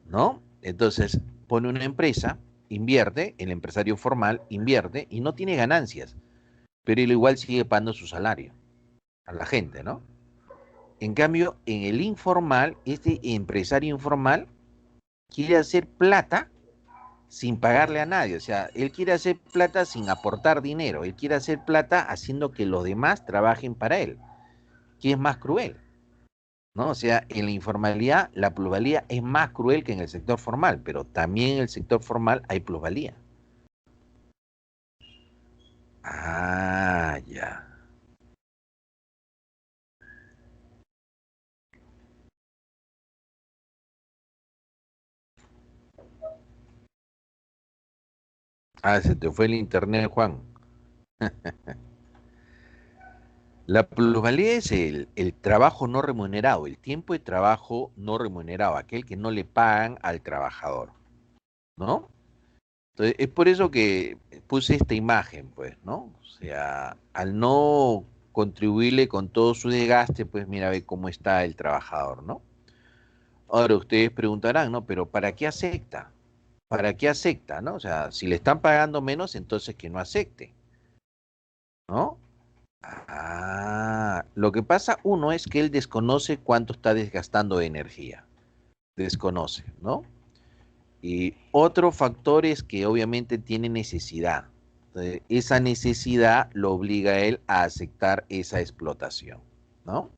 [SPEAKER 2] ¿no? Entonces, pone una empresa, invierte, el empresario formal invierte y no tiene ganancias, pero él igual sigue pagando su salario a la gente, ¿no? En cambio, en el informal, este empresario informal quiere hacer plata sin pagarle a nadie. O sea, él quiere hacer plata sin aportar dinero. Él quiere hacer plata haciendo que los demás trabajen para él, que es más cruel, ¿no? O sea, en la informalidad la plusvalía es más cruel que en el sector formal, pero también en el sector formal hay plusvalía. Ya. Se te fue el internet, Juan. La plusvalía es el trabajo no remunerado, el tiempo de trabajo no remunerado, aquel que no le pagan al trabajador, ¿no? Entonces, es por eso que puse esta imagen, pues, ¿no? O sea, al no contribuirle con todo su desgaste, pues mira, ve cómo está el trabajador, ¿no? Ahora ustedes preguntarán, ¿no? Pero ¿para qué acepta? ¿Para qué acepta, no? O sea, si le están pagando menos, entonces que no acepte, ¿no? Lo que pasa, uno, es que él desconoce cuánto está desgastando de energía. Desconoce, ¿no? Y otro factor es que obviamente tiene necesidad. Entonces, esa necesidad lo obliga a él a aceptar esa explotación, ¿no?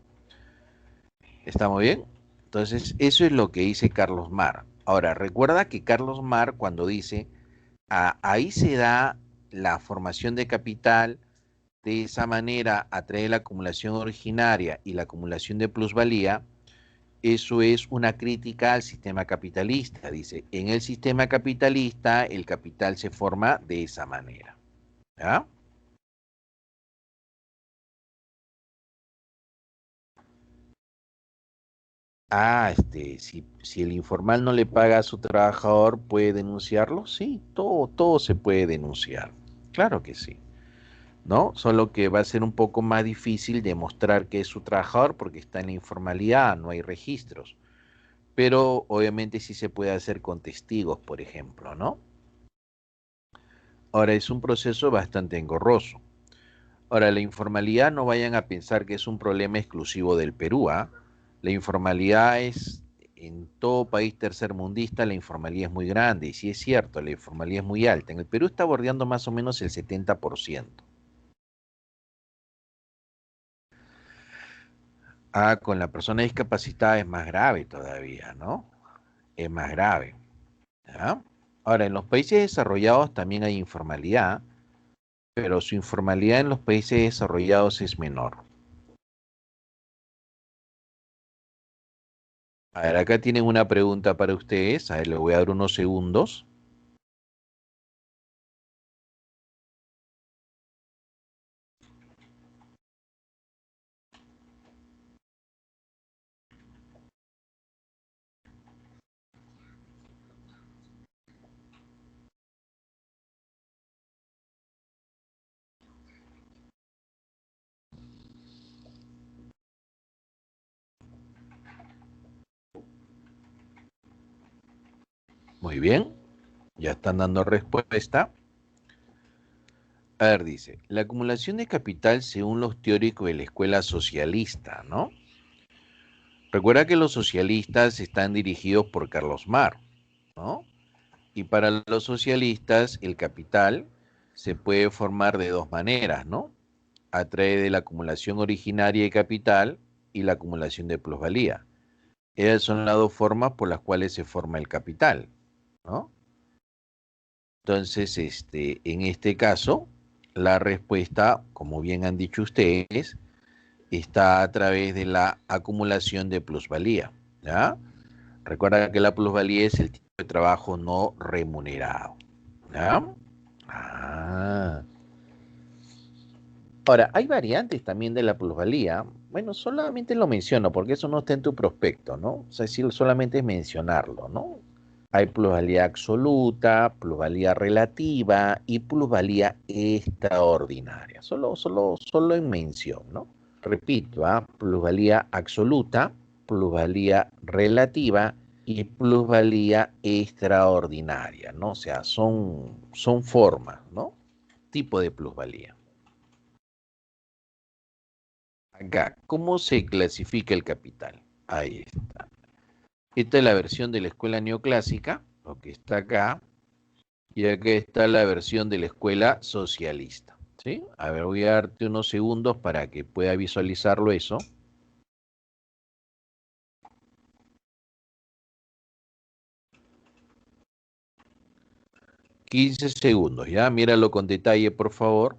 [SPEAKER 2] ¿Estamos bien? Entonces, eso es lo que dice Carlos Mar. Ahora, recuerda que Carlos Mar, cuando dice, ahí se da la formación de capital, de esa manera atrae la acumulación originaria y la acumulación de plusvalía, eso es una crítica al sistema capitalista. Dice, en el sistema capitalista el capital se forma de esa manera. ¿Ya? Si el informal no le paga a su trabajador, ¿puede denunciarlo? Sí, todo se puede denunciar. Claro que sí. ¿no? Solo que va a ser un poco más difícil demostrar que es su trabajador porque está en la informalidad, no hay registros. Pero obviamente sí se puede hacer con testigos, por ejemplo, ¿no? Ahora es un proceso bastante engorroso. Ahora, la informalidad no vayan a pensar que es un problema exclusivo del Perú, ¿ah? La informalidad es en todo país tercermundista, la informalidad es muy grande, y sí es cierto, la informalidad es muy alta. En el Perú está bordeando más o menos el 70%. Ah, con la persona discapacitada es más grave todavía, ¿no? Es más grave, ¿ya? Ahora, en los países desarrollados también hay informalidad, pero su informalidad en los países desarrollados es menor. A ver, acá tienen una pregunta para ustedes. A ver, le voy a dar unos segundos. Muy bien, ya están dando respuesta. A ver, dice, la acumulación de capital según los teóricos de la escuela socialista, ¿no? Recuerda que los socialistas están dirigidos por Carlos Marx, ¿no? Y para los socialistas el capital se puede formar de dos maneras, ¿no? A través de la acumulación originaria de capital y la acumulación de plusvalía. Esas son las dos formas por las cuales se forma el capital, ¿no? Entonces, en este caso, la respuesta, como bien han dicho ustedes, está a través de la acumulación de plusvalía, ¿ya? Recuerda que la plusvalía es el tipo de trabajo no remunerado, ¿ya? Ah. Ahora, hay variantes también de la plusvalía. Bueno, solamente lo menciono porque eso no está en tu prospecto, ¿no? O sea, sí, solamente es mencionarlo, ¿no? Hay plusvalía absoluta, plusvalía relativa y plusvalía extraordinaria. Solo en mención, ¿no? Repito, ¿ah? Plusvalía absoluta, plusvalía relativa y plusvalía extraordinaria, ¿no? O sea, son formas, ¿no? Tipo de plusvalía. Acá, ¿cómo se clasifica el capital? Ahí está. Esta es la versión de la escuela neoclásica, lo que está acá, y acá está la versión de la escuela socialista. ¿Sí? A ver, voy a darte unos segundos para que pueda visualizarlo eso. 15 segundos, ¿ya? Míralo con detalle, por favor.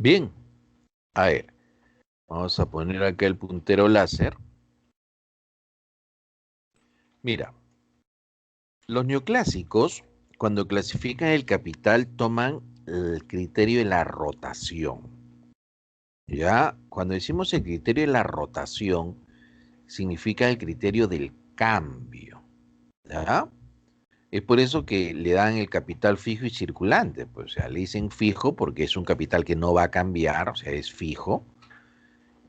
[SPEAKER 2] Bien, a ver, vamos a poner acá el puntero láser. Mira, los neoclásicos, cuando clasifican el capital, toman el criterio de la rotación. Ya, cuando decimos el criterio de la rotación, significa el criterio del cambio. ¿Ya? Es por eso que le dan el capital fijo y circulante. Pues, o sea, le dicen fijo porque es un capital que no va a cambiar, o sea, es fijo.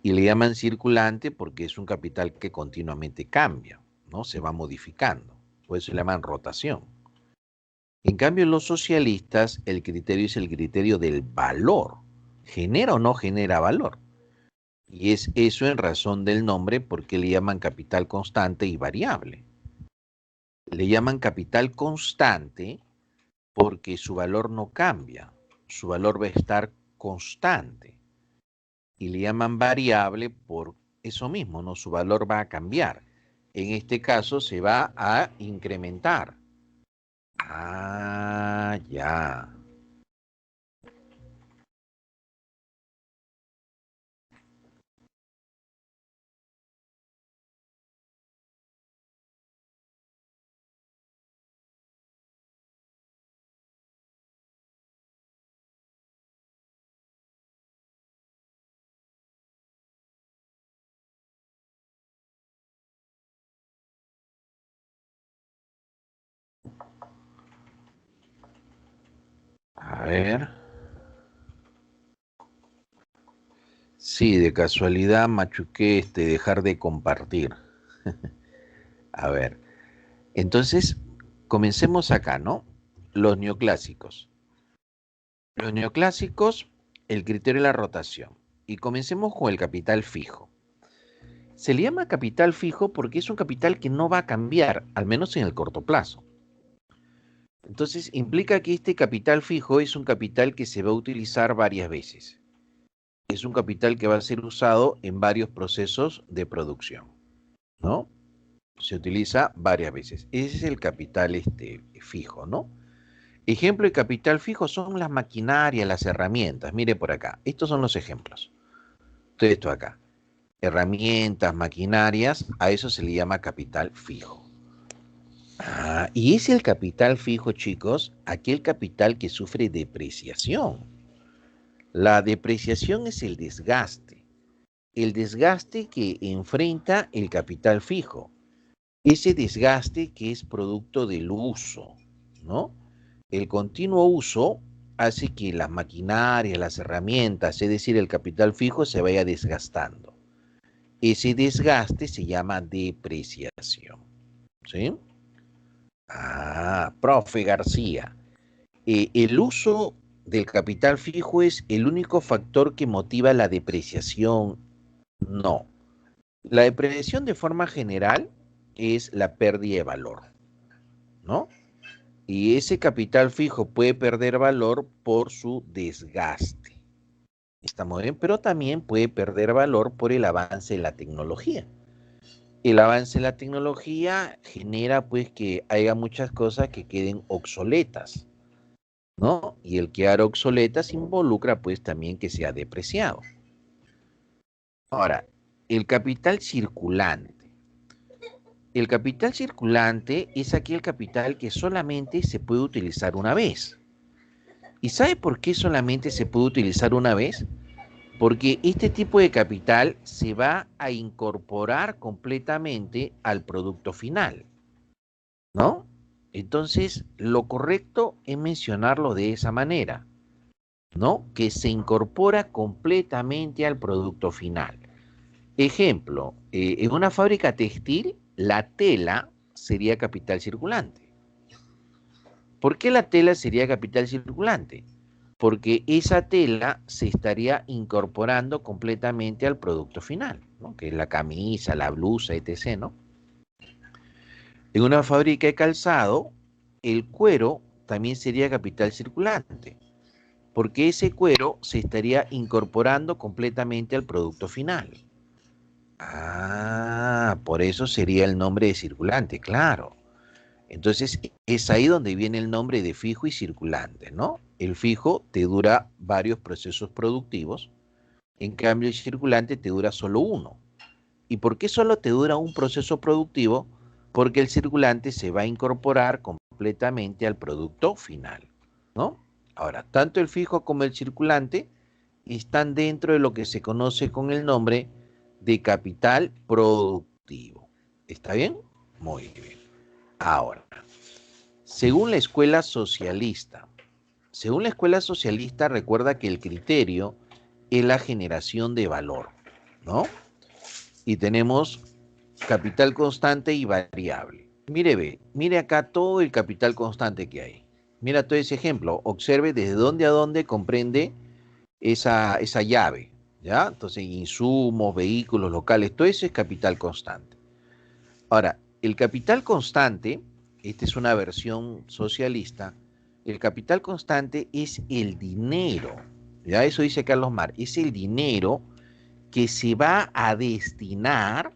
[SPEAKER 2] Y le llaman circulante porque es un capital que continuamente cambia, ¿no? Se va modificando. Por eso le llaman rotación. En cambio, los socialistas, el criterio es el criterio del valor. ¿Genera o no genera valor? Y es eso en razón del nombre porque le llaman capital constante y variable. Le llaman capital constante porque su valor no cambia, su valor va a estar constante. Y le llaman variable por eso mismo, ¿no? Su valor va a cambiar. En este caso se va a incrementar. Ah, ya. A ver. Sí, de casualidad machuqué dejar de compartir. A ver. Entonces, comencemos acá, ¿no? Los neoclásicos. Los neoclásicos, el criterio de la rotación. Y comencemos con el capital fijo. Se le llama capital fijo porque es un capital que no va a cambiar, al menos en el corto plazo. Entonces, implica que este capital fijo es un capital que se va a utilizar varias veces. Es un capital que va a ser usado en varios procesos de producción, ¿no? Se utiliza varias veces. Ese es el capital fijo, ¿no? Ejemplo de capital fijo son las maquinarias, las herramientas. Mire por acá. Estos son los ejemplos. Todo esto acá. Herramientas, maquinarias, a eso se le llama capital fijo. Ah, y es el capital fijo, chicos, aquel capital que sufre depreciación. La depreciación es el desgaste que enfrenta el capital fijo, ese desgaste que es producto del uso, ¿no? El continuo uso hace que las maquinarias, las herramientas, es decir, el capital fijo se vaya desgastando. Ese desgaste se llama depreciación, ¿sí? Ah, profe García. El uso del capital fijo es el único factor que motiva la depreciación. No. La depreciación de forma general es la pérdida de valor, ¿no? Y ese capital fijo puede perder valor por su desgaste. Está muy bien, pero también puede perder valor por el avance de la tecnología. El avance de la tecnología genera pues que haya muchas cosas que queden obsoletas, ¿no? Y el quedar obsoletas involucra pues también que sea depreciado. Ahora, el capital circulante. El capital circulante es aquel capital que solamente se puede utilizar una vez. ¿Y sabe por qué solamente se puede utilizar una vez? Porque este tipo de capital se va a incorporar completamente al producto final, ¿no? Entonces, lo correcto es mencionarlo de esa manera, ¿no? Que se incorpora completamente al producto final. Ejemplo, en una fábrica textil, la tela sería capital circulante. ¿Por qué la tela sería capital circulante? Porque esa tela se estaría incorporando completamente al producto final, ¿no? Que es la camisa, la blusa, etc., ¿no? En una fábrica de calzado, el cuero también sería capital circulante, porque ese cuero se estaría incorporando completamente al producto final. Ah, por eso sería el nombre de circulante, claro. Entonces, es ahí donde viene el nombre de fijo y circulante, ¿no? El fijo te dura varios procesos productivos, en cambio el circulante te dura solo uno. ¿Y por qué solo te dura un proceso productivo? Porque el circulante se va a incorporar completamente al producto final, ¿no? Ahora, tanto el fijo como el circulante están dentro de lo que se conoce con el nombre de capital productivo. ¿Está bien? Muy bien. Ahora, según la escuela socialista, recuerda que el criterio es la generación de valor, ¿no? Y tenemos capital constante y variable. Mire acá todo el capital constante que hay. Mira todo ese ejemplo. Observe desde dónde a dónde comprende esa llave, ¿ya? Entonces, insumos, vehículos, locales, todo eso es capital constante. Ahora, el capital constante, esta es una versión socialista, el capital constante es el dinero, ya eso dice Carlos Marx, es el dinero que se va a destinar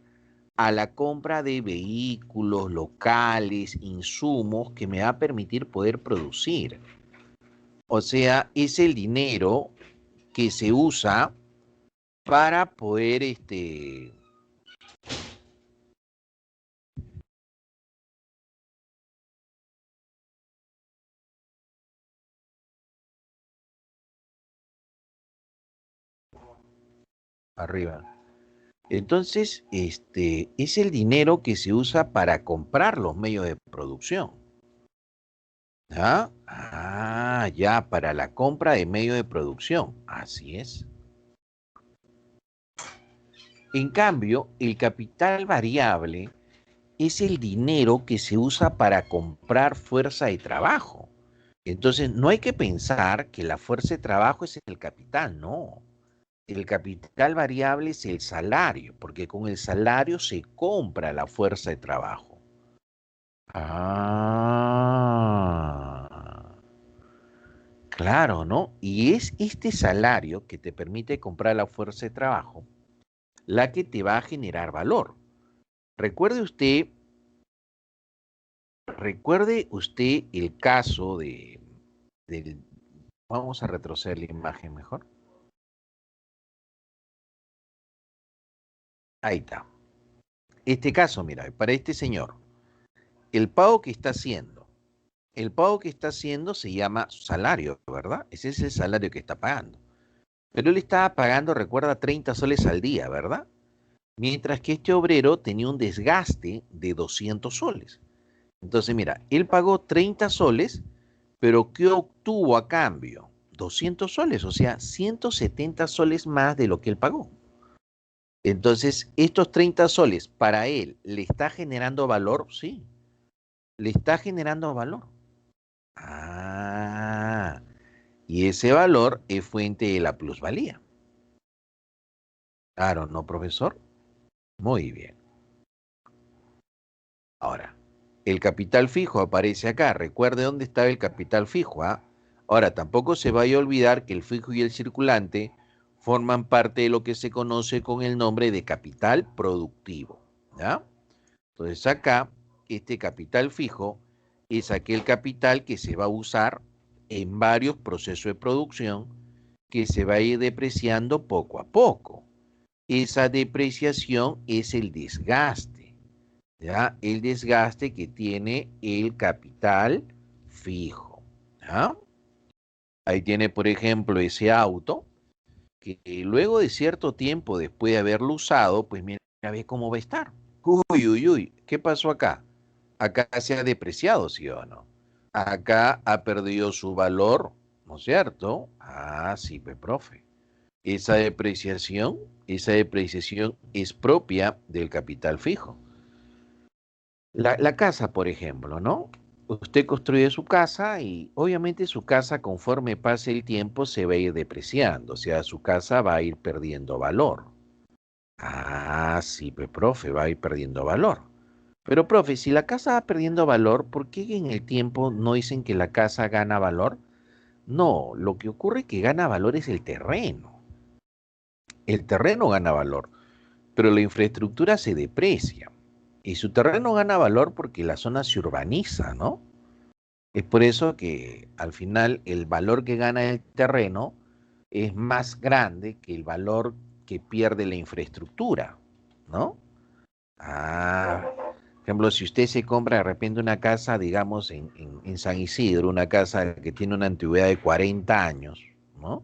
[SPEAKER 2] a la compra de vehículos, locales, insumos que me va a permitir poder producir. O sea, es el dinero que se usa para poder arriba. Entonces, es el dinero que se usa para comprar los medios de producción. ¿Ah? Ah, ya, para la compra de medios de producción. Así es. En cambio, el capital variable es el dinero que se usa para comprar fuerza de trabajo. Entonces, no hay que pensar que la fuerza de trabajo es el capital, no. El capital variable es el salario, porque con el salario se compra la fuerza de trabajo. Ah, claro, ¿no? Y es este salario que te permite comprar la fuerza de trabajo la que te va a generar valor. Recuerde usted, recuerde usted el caso del, vamos a retroceder la imagen mejor. Ahí está. Este caso, mira, para este señor, el pago que está haciendo, el pago que está haciendo se llama salario, ¿verdad? Ese es el salario que está pagando. Pero él estaba pagando, recuerda, 30 soles al día, ¿verdad? Mientras que este obrero tenía un desgaste de 200 soles. Entonces, mira, él pagó 30 soles, pero ¿qué obtuvo a cambio? 200 soles, o sea, 170 soles más de lo que él pagó. Entonces, estos 30 soles para él, ¿le está generando valor? Sí, le está generando valor. Ah, y ese valor es fuente de la plusvalía. Claro, ¿no, profesor? Muy bien. Ahora, el capital fijo aparece acá. Recuerde dónde está el capital fijo, ¿ah? Ahora, tampoco se vaya a olvidar que el fijo y el circulante forman parte de lo que se conoce con el nombre de capital productivo, ¿ya? Entonces acá, este capital fijo es aquel capital que se va a usar en varios procesos de producción que se va a ir depreciando poco a poco. Esa depreciación es el desgaste, ¿ya? El desgaste que tiene el capital fijo, ¿ya? Ahí tiene, por ejemplo, ese auto que luego de cierto tiempo, después de haberlo usado, pues mira, ve cómo va a estar. Uy, uy, uy, ¿qué pasó acá? Acá se ha depreciado, ¿sí o no? Acá ha perdido su valor, ¿no es cierto? Ah, sí, pues, profe. Esa depreciación es propia del capital fijo. La casa, por ejemplo, ¿no? Usted construye su casa y obviamente su casa conforme pase el tiempo se va a ir depreciando, o sea, su casa va a ir perdiendo valor. Ah, sí, pues, profe, va a ir perdiendo valor. Pero, profe, si la casa va perdiendo valor, ¿por qué en el tiempo no dicen que la casa gana valor? No, lo que ocurre que gana valor es el terreno. El terreno gana valor, pero la infraestructura se deprecia. Y su terreno gana valor porque la zona se urbaniza, ¿no? Es por eso que al final el valor que gana el terreno es más grande que el valor que pierde la infraestructura, ¿no? Por ejemplo, si usted se compra de repente una casa, digamos, en San Isidro, una casa que tiene una antigüedad de 40 años, ¿no?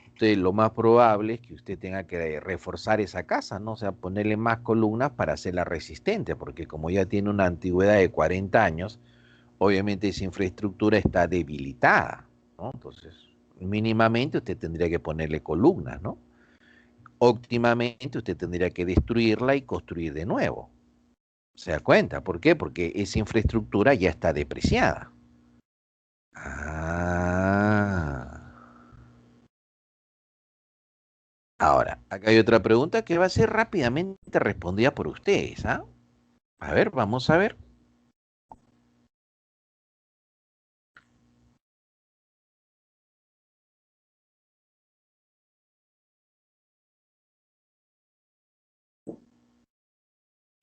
[SPEAKER 2] Entonces, lo más probable es que usted tenga que reforzar esa casa, ¿no? O sea, ponerle más columnas para hacerla resistente, porque como ya tiene una antigüedad de 40 años, obviamente esa infraestructura está debilitada, ¿no? Entonces, mínimamente usted tendría que ponerle columnas, ¿no? Óptimamente usted tendría que destruirla y construir de nuevo. ¿Se da cuenta? ¿Por qué? Porque esa infraestructura ya está depreciada. Ah. Ahora, acá hay otra pregunta que va a ser rápidamente respondida por ustedes, ¿ah? A ver, vamos a ver.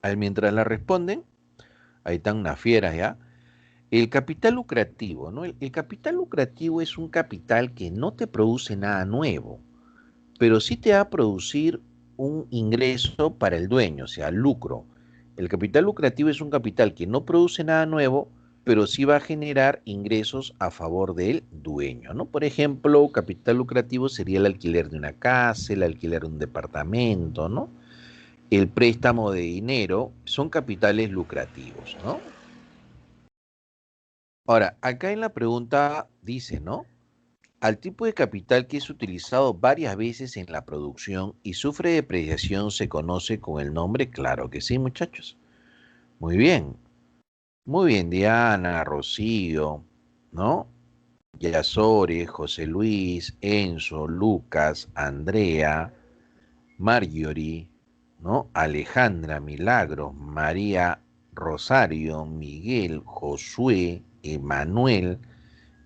[SPEAKER 2] Ahí mientras la responden, ahí están unas fieras ya. El capital lucrativo, ¿no? El capital lucrativo es un capital que no te produce nada nuevo, pero sí te va a producir un ingreso para el dueño, o sea, lucro. El capital lucrativo es un capital que no produce nada nuevo, pero sí va a generar ingresos a favor del dueño, ¿no? Por ejemplo, capital lucrativo sería el alquiler de una casa, el alquiler de un departamento, ¿no? El préstamo de dinero, son capitales lucrativos, ¿no? Ahora, acá en la pregunta dice, ¿no? Al tipo de capital que es utilizado varias veces en la producción y sufre depreciación se conoce con el nombre, claro que sí, muchachos. Muy bien, muy bien, Diana, Rocío, ¿no? Yasore, José Luis, Enzo, Lucas, Andrea, Marjorie, ¿no? Alejandra, Milagros, María, Rosario, Miguel, Josué, Emanuel,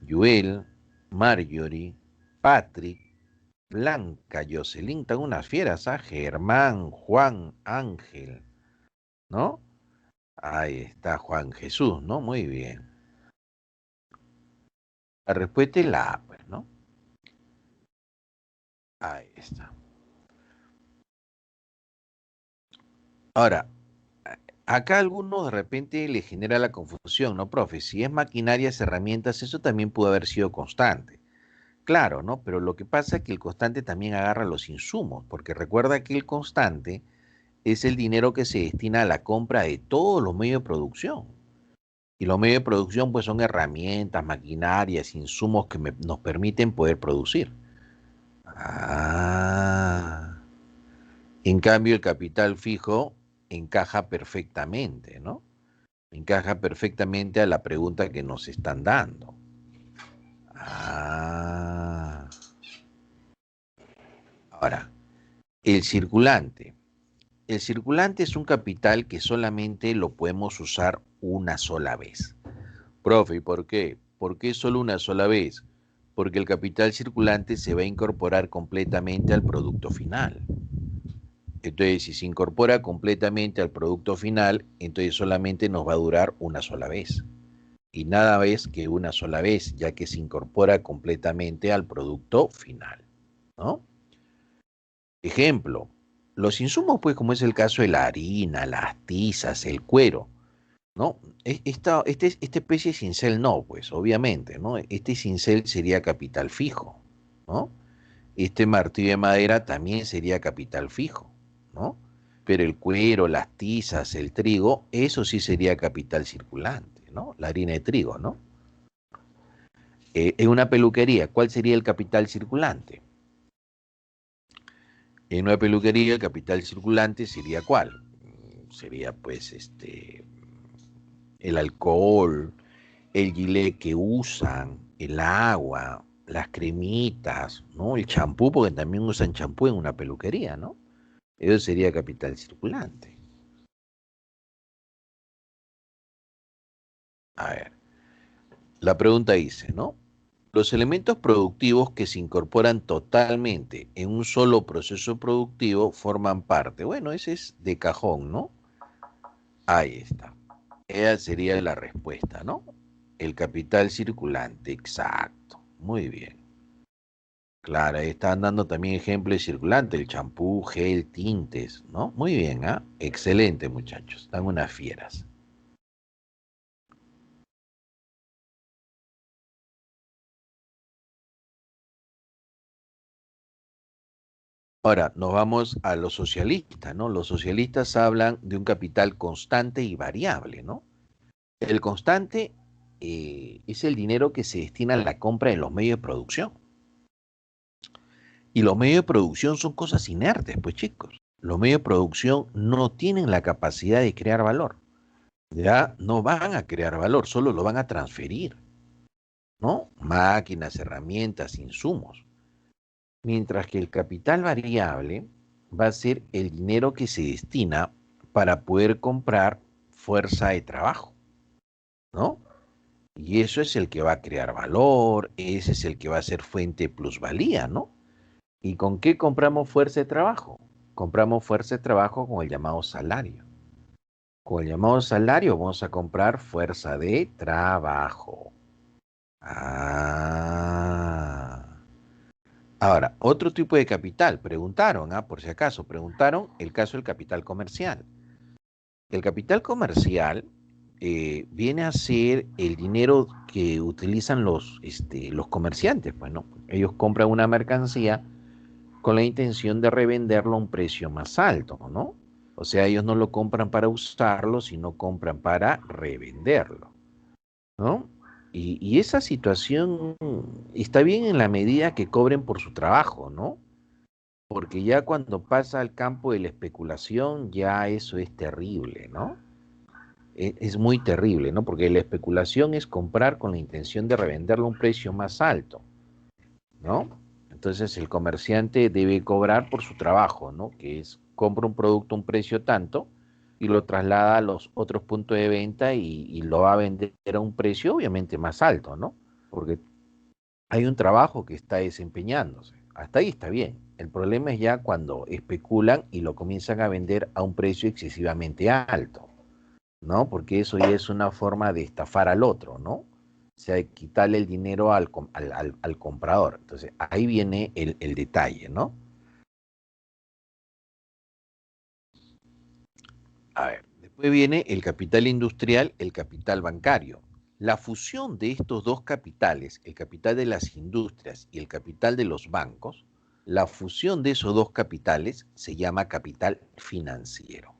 [SPEAKER 2] Joel, Marjorie, Patrick, Blanca, Jocelyn, están unas fieras, ¿ah? Germán, Juan, Ángel, ¿no? Ahí está Juan Jesús, ¿no? Muy bien. La respuesta es la A, pues, ¿no? Ahí está. Ahora, acá a algunos de repente le genera la confusión, ¿no, profe? Si es maquinarias, herramientas, eso también pudo haber sido constante. Claro, ¿no? Pero lo que pasa es que el constante también agarra los insumos, porque recuerda que el constante es el dinero que se destina a la compra de todos los medios de producción. Y los medios de producción pues son herramientas, maquinarias, insumos que nos permiten poder producir. Ah, en cambio el capital fijo encaja perfectamente, ¿no? Encaja perfectamente a la pregunta que nos están dando. Ah, ahora, el circulante. El circulante es un capital que solamente lo podemos usar una sola vez. Profe, ¿y por qué? ¿Por qué solo una sola vez? Porque el capital circulante se va a incorporar completamente al producto final. Entonces, si se incorpora completamente al producto final, entonces solamente nos va a durar una sola vez. Y nada más que una sola vez, ya que se incorpora completamente al producto final, ¿no? Ejemplo, los insumos, pues como es el caso de la harina, las tizas, el cuero, ¿no? Esta especie de cincel no, pues obviamente, ¿no? Este cincel sería capital fijo, ¿no? Este martillo de madera también sería capital fijo, ¿no? Pero el cuero, las tizas, el trigo, eso sí sería capital circulante, ¿no? La harina de trigo, ¿no? En una peluquería, ¿cuál sería el capital circulante? En una peluquería el capital circulante sería ¿cuál? Sería pues el alcohol, el gilet que usan, el agua, las cremitas, ¿no? El champú, porque también usan champú en una peluquería, ¿no? Eso sería capital circulante. A ver, la pregunta dice, ¿no? Los elementos productivos que se incorporan totalmente en un solo proceso productivo forman parte. Bueno, ese es de cajón, ¿no? Ahí está. Esa sería la respuesta, ¿no? El capital circulante, exacto. Muy bien. Claro, ahí están dando también ejemplos de circulante, el champú, gel, tintes, ¿no? Muy bien, ¿ah? Excelente, muchachos. Están unas fieras. Ahora, nos vamos a los socialistas, ¿no? Los socialistas hablan de un capital constante y variable, ¿no? El constante es el dinero que se destina a la compra de los medios de producción. Y los medios de producción son cosas inertes, pues chicos. Los medios de producción no tienen la capacidad de crear valor. Ya no van a crear valor, solo lo van a transferir, ¿no? Máquinas, herramientas, insumos. Mientras que el capital variable va a ser el dinero que se destina para poder comprar fuerza de trabajo, ¿no? Y eso es el que va a crear valor, ese es el que va a ser fuente de plusvalía, ¿no? ¿Y con qué compramos fuerza de trabajo? Compramos fuerza de trabajo con el llamado salario. Con el llamado salario vamos a comprar fuerza de trabajo. Ah. Ahora, otro tipo de capital, preguntaron, por si acaso, preguntaron el caso del capital comercial. El capital comercial viene a ser el dinero que utilizan los comerciantes, pues, ¿no? Ellos compran una mercancía con la intención de revenderlo a un precio más alto, ¿no? O sea, ellos no lo compran para usarlo, sino compran para revenderlo, ¿no? Y esa situación está bien en la medida que cobren por su trabajo, ¿no? Porque ya cuando pasa al campo de la especulación, ya eso es terrible, ¿no? Es muy terrible, ¿no? Porque la especulación es comprar con la intención de revenderlo a un precio más alto, ¿no? Entonces el comerciante debe cobrar por su trabajo, ¿no? Que es compra un producto a un precio tanto y lo traslada a los otros puntos de venta y lo va a vender a un precio obviamente más alto, ¿no? Porque hay un trabajo que está desempeñándose. Hasta ahí está bien. El problema es ya cuando especulan y lo comienzan a vender a un precio excesivamente alto, ¿no? Porque eso ya es una forma de estafar al otro, ¿no? O sea, de quitarle el dinero al comprador. Entonces, ahí viene el detalle, ¿no? A ver, después viene el capital industrial, el capital bancario. La fusión de estos dos capitales, el capital de las industrias y el capital de los bancos, la fusión de esos dos capitales se llama capital financiero.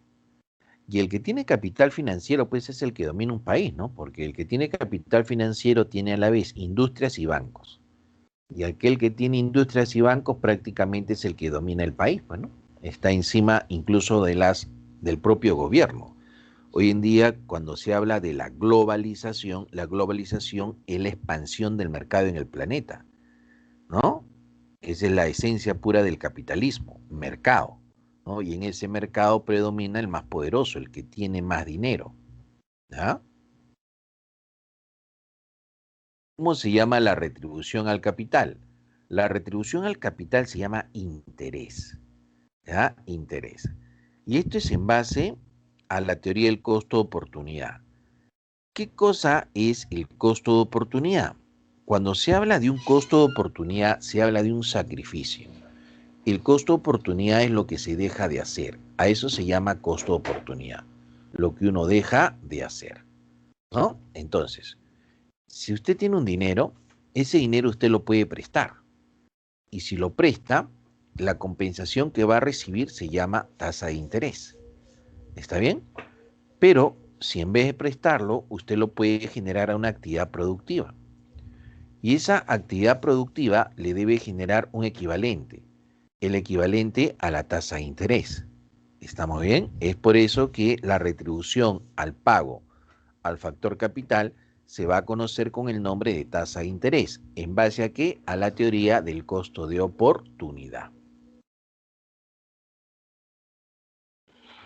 [SPEAKER 2] Y el que tiene capital financiero, pues es el que domina un país, ¿no? Porque el que tiene capital financiero tiene a la vez industrias y bancos. Y aquel que tiene industrias y bancos prácticamente es el que domina el país, pues, ¿no? Está encima incluso del propio gobierno. Hoy en día, cuando se habla de la globalización es la expansión del mercado en el planeta, ¿no? Esa es la esencia pura del capitalismo, mercado, ¿no? Y en ese mercado predomina el más poderoso, el que tiene más dinero, ¿ya? ¿Cómo se llama la retribución al capital? La retribución al capital se llama interés, ¿ya? Interés. Y esto es en base a la teoría del costo de oportunidad. ¿Qué cosa es el costo de oportunidad? Cuando se habla de un costo de oportunidad, se habla de un sacrificio. El costo de oportunidad es lo que se deja de hacer. A eso se llama costo de oportunidad. Lo que uno deja de hacer, ¿no? Entonces, si usted tiene un dinero, ese dinero usted lo puede prestar. Y si lo presta, la compensación que va a recibir se llama tasa de interés. ¿Está bien? Pero si en vez de prestarlo, usted lo puede generar a una actividad productiva. Y esa actividad productiva le debe generar un equivalente, el equivalente a la tasa de interés. ¿Estamos bien? Es por eso que la retribución al pago al factor capital se va a conocer con el nombre de tasa de interés. ¿En base a qué? A la teoría del costo de oportunidad.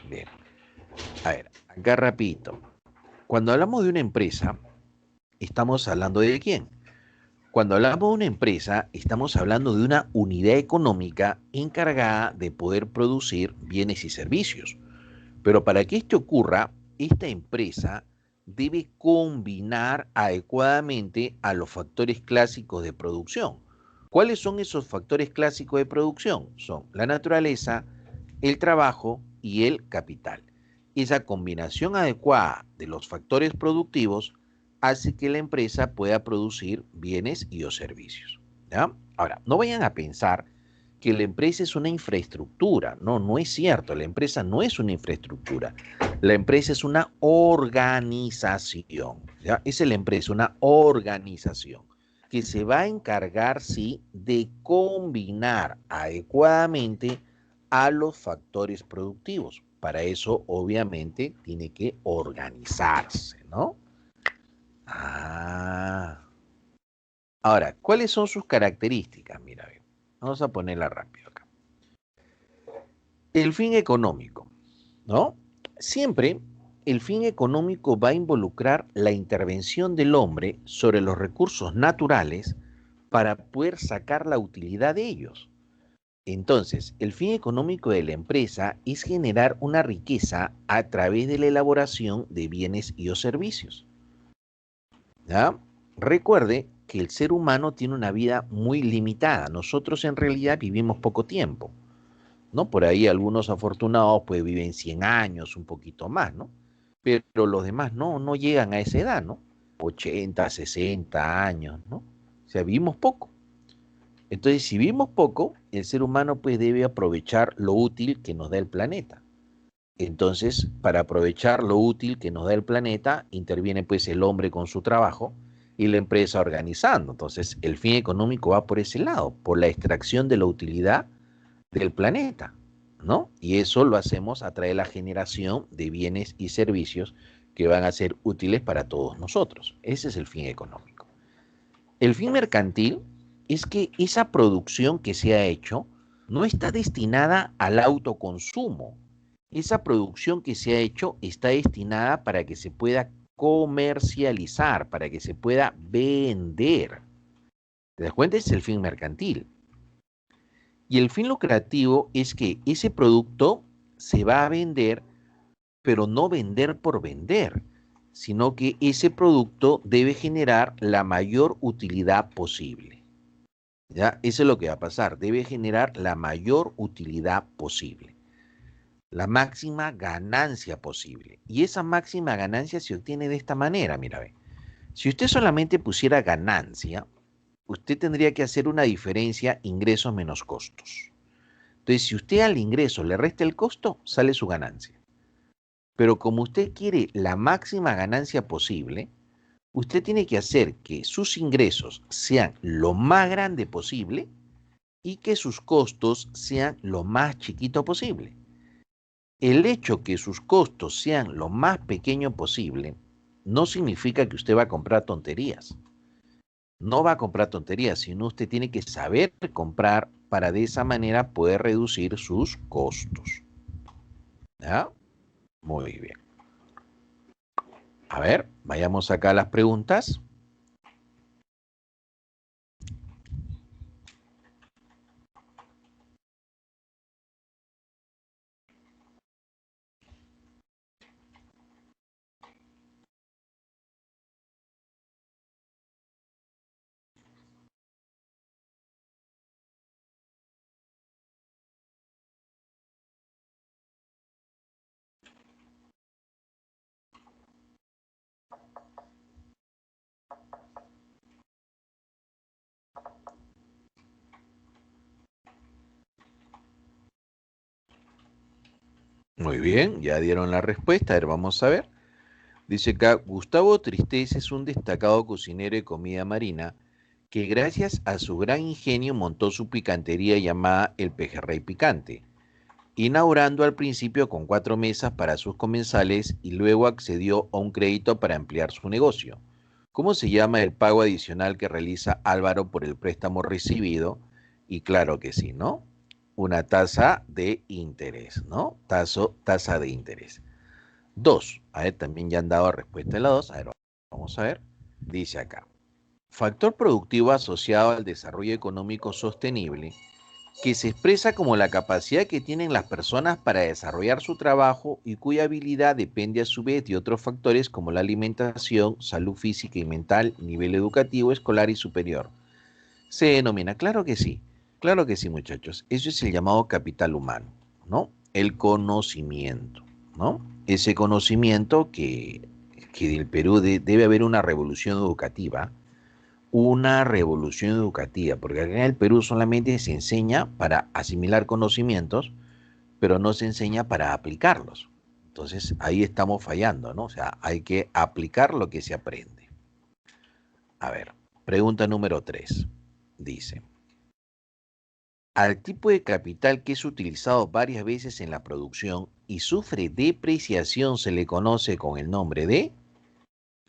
[SPEAKER 2] Bien, a ver, acá rapidito. Cuando hablamos de una empresa, estamos hablando de quién. Cuando hablamos de una empresa, estamos hablando de una unidad económica encargada de poder producir bienes y servicios. Pero para que esto ocurra, esta empresa debe combinar adecuadamente a los factores clásicos de producción. ¿Cuáles son esos factores clásicos de producción? Son la naturaleza, el trabajo y el capital. Esa combinación adecuada de los factores productivos hace que la empresa pueda producir bienes y o servicios. ¿Ya? Ahora, no vayan a pensar que la empresa es una infraestructura. No, no es cierto. La empresa no es una infraestructura. La empresa es una organización. ¿Ya? Esa es la empresa, una organización que se va a encargar, sí, de combinar adecuadamente a los factores productivos. Para eso, obviamente, tiene que organizarse, ¿no? Ah. Ahora, ¿cuáles son sus características? Mira, vamos a ponerla rápido acá. El fin económico, ¿no? Siempre el fin económico va a involucrar la intervención del hombre sobre los recursos naturales para poder sacar la utilidad de ellos. Entonces, el fin económico de la empresa es generar una riqueza a través de la elaboración de bienes y o servicios. ¿Ya? Recuerde que el ser humano tiene una vida muy limitada. Nosotros en realidad vivimos poco tiempo, ¿no? Por ahí algunos afortunados pues viven 100 años, un poquito más, ¿no? Pero los demás no llegan a esa edad, ¿no? 80, 60 años, ¿no? O sea, vivimos poco. Entonces, si vivimos poco, el ser humano pues debe aprovechar lo útil que nos da el planeta. Entonces, para aprovechar lo útil que nos da el planeta, interviene pues el hombre con su trabajo y la empresa organizando. Entonces, el fin económico va por ese lado, por la extracción de la utilidad del planeta, ¿no? Y eso lo hacemos a través de la generación de bienes y servicios que van a ser útiles para todos nosotros. Ese es el fin económico. El fin mercantil es que esa producción que se ha hecho no está destinada al autoconsumo. Esa producción que se ha hecho está destinada para que se pueda comercializar, para que se pueda vender. ¿Te das cuenta? Ese es el fin mercantil. Y el fin lucrativo es que ese producto se va a vender, pero no vender por vender, sino que ese producto debe generar la mayor utilidad posible. ¿Ya? Eso es lo que va a pasar. Debe generar la mayor utilidad posible, la máxima ganancia posible. Y esa máxima ganancia se obtiene de esta manera, mira, ve. Si usted solamente pusiera ganancia, usted tendría que hacer una diferencia ingresos menos costos. Entonces, si usted al ingreso le resta el costo, sale su ganancia. Pero como usted quiere la máxima ganancia posible, usted tiene que hacer que sus ingresos sean lo más grande posible y que sus costos sean lo más chiquito posible. El hecho que sus costos sean lo más pequeño posible no significa que usted va a comprar tonterías. No va a comprar tonterías, sino usted tiene que saber comprar para de esa manera poder reducir sus costos. ¿Ya? Muy bien. A ver, vayamos acá a las preguntas. Muy bien, ya dieron la respuesta. A ver, vamos a ver. Dice acá, Gustavo Tristez es un destacado cocinero de comida marina que gracias a su gran ingenio montó su picantería llamada El Pejerrey Picante, inaugurando al principio con 4 mesas para sus comensales y luego accedió a un crédito para ampliar su negocio. ¿Cómo se llama el pago adicional que realiza Álvaro por el préstamo recibido? Y claro que sí, ¿no? Una tasa de interés, ¿no? Tasa de interés. 2. A ver, también ya han dado respuesta en la 2. A ver, vamos a ver. Dice acá. Factor productivo asociado al desarrollo económico sostenible que se expresa como la capacidad que tienen las personas para desarrollar su trabajo y cuya habilidad depende a su vez de otros factores como la alimentación, salud física y mental, nivel educativo, escolar y superior. Se denomina, claro que sí, muchachos. Eso es el llamado capital humano, ¿no? El conocimiento, ¿no? Ese conocimiento que del Perú debe haber una revolución educativa, porque acá en el Perú solamente se enseña para asimilar conocimientos, pero no se enseña para aplicarlos. Entonces ahí estamos fallando, ¿no? O sea, hay que aplicar lo que se aprende. A ver, pregunta número 3. Dice, al tipo de capital que es utilizado varias veces en la producción y sufre depreciación se le conoce con el nombre de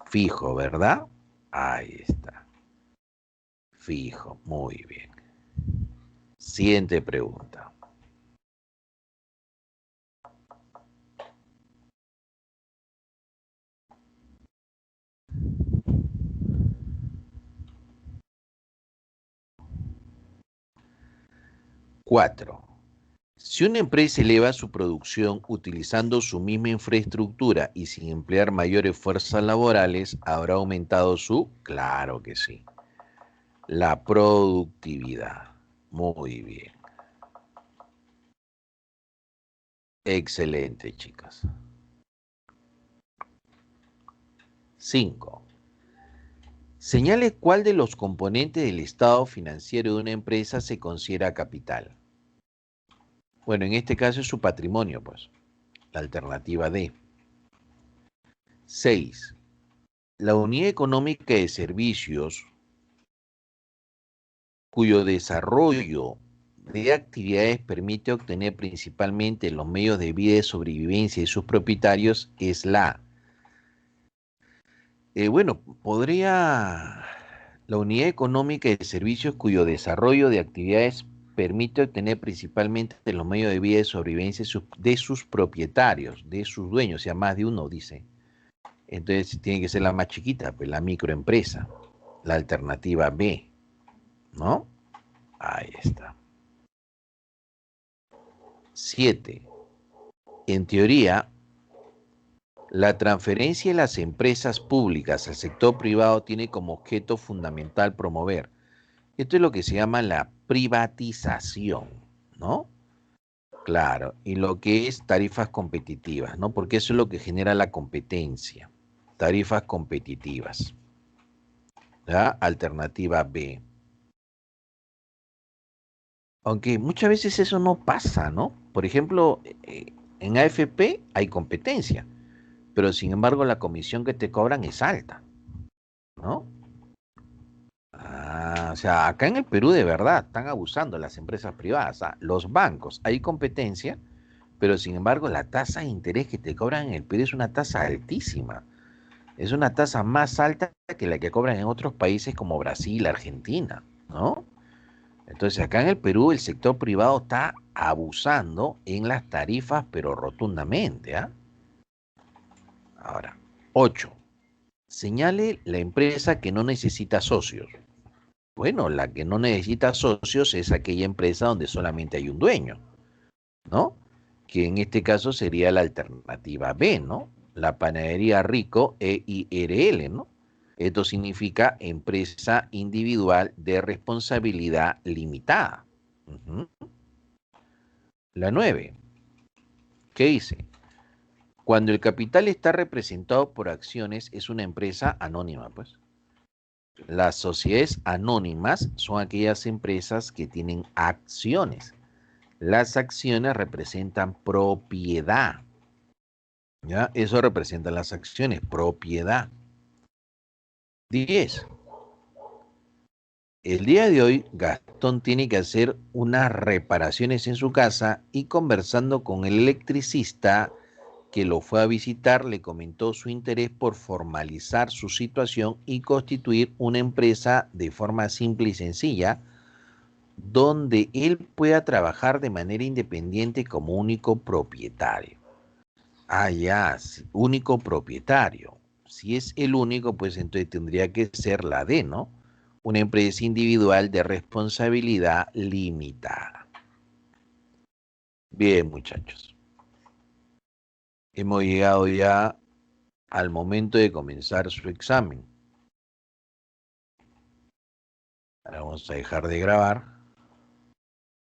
[SPEAKER 2] fijo, ¿verdad? Ahí está. Fijo, muy bien. Siguiente pregunta. Cuatro. Si una empresa eleva su producción utilizando su misma infraestructura y sin emplear mayores fuerzas laborales, ¿habrá aumentado su? Claro que sí. La productividad. Muy bien. Excelente, chicas. 5. Señale cuál de los componentes del estado financiero de una empresa se considera capital. Bueno, en este caso es su patrimonio, pues. La alternativa D. 6. La unidad económica de servicios cuyo desarrollo de actividades permite obtener principalmente los medios de vida y sobrevivencia de sus propietarios es la. Bueno, podría la unidad económica de servicios cuyo desarrollo de actividades permite obtener principalmente los medios de vida y sobrevivencia de sus propietarios, de sus dueños, o sea, más de uno, dice. Entonces tiene que ser la más chiquita, pues la microempresa, la alternativa B, ¿no? Ahí está. 7. En teoría, la transferencia de las empresas públicas al sector privado tiene como objeto fundamental promover. Esto es lo que se llama la privatización, ¿no? Claro, y lo que es tarifas competitivas, ¿no? Porque eso es lo que genera la competencia. Tarifas competitivas. ¿Ya? Alternativa B. Aunque muchas veces eso no pasa, ¿no? Por ejemplo, en AFP hay competencia, pero sin embargo la comisión que te cobran es alta, ¿no? O sea, acá en el Perú de verdad están abusando las empresas privadas. Los bancos, hay competencia, pero sin embargo la tasa de interés que te cobran en el Perú es una tasa altísima. Es una tasa más alta que la que cobran en otros países como Brasil, Argentina, ¿no? Entonces acá en el Perú el sector privado está abusando en las tarifas, pero rotundamente, ¿ah? Ahora, 8. Señale la empresa que no necesita socios. Bueno, la que no necesita socios es aquella empresa donde solamente hay un dueño, ¿no? Que en este caso sería la alternativa B, ¿no? La panadería Rico EIRL, ¿no? Esto significa empresa individual de responsabilidad limitada. Ujú. La 9. ¿Qué dice? Cuando el capital está representado por acciones, es una empresa anónima, pues. Las sociedades anónimas son aquellas empresas que tienen acciones. Las acciones representan propiedad. ¿Ya? Eso representa las acciones, propiedad. 10. El día de hoy, Gastón tiene que hacer unas reparaciones en su casa y conversando con el electricista que lo fue a visitar, le comentó su interés por formalizar su situación y constituir una empresa de forma simple y sencilla, donde él pueda trabajar de manera independiente como único propietario. Ya, sí, único propietario. Si es el único, pues entonces tendría que ser la D, ¿no? Una empresa individual de responsabilidad limitada. Bien, muchachos. Hemos llegado ya al momento de comenzar su examen. Ahora vamos a dejar de grabar.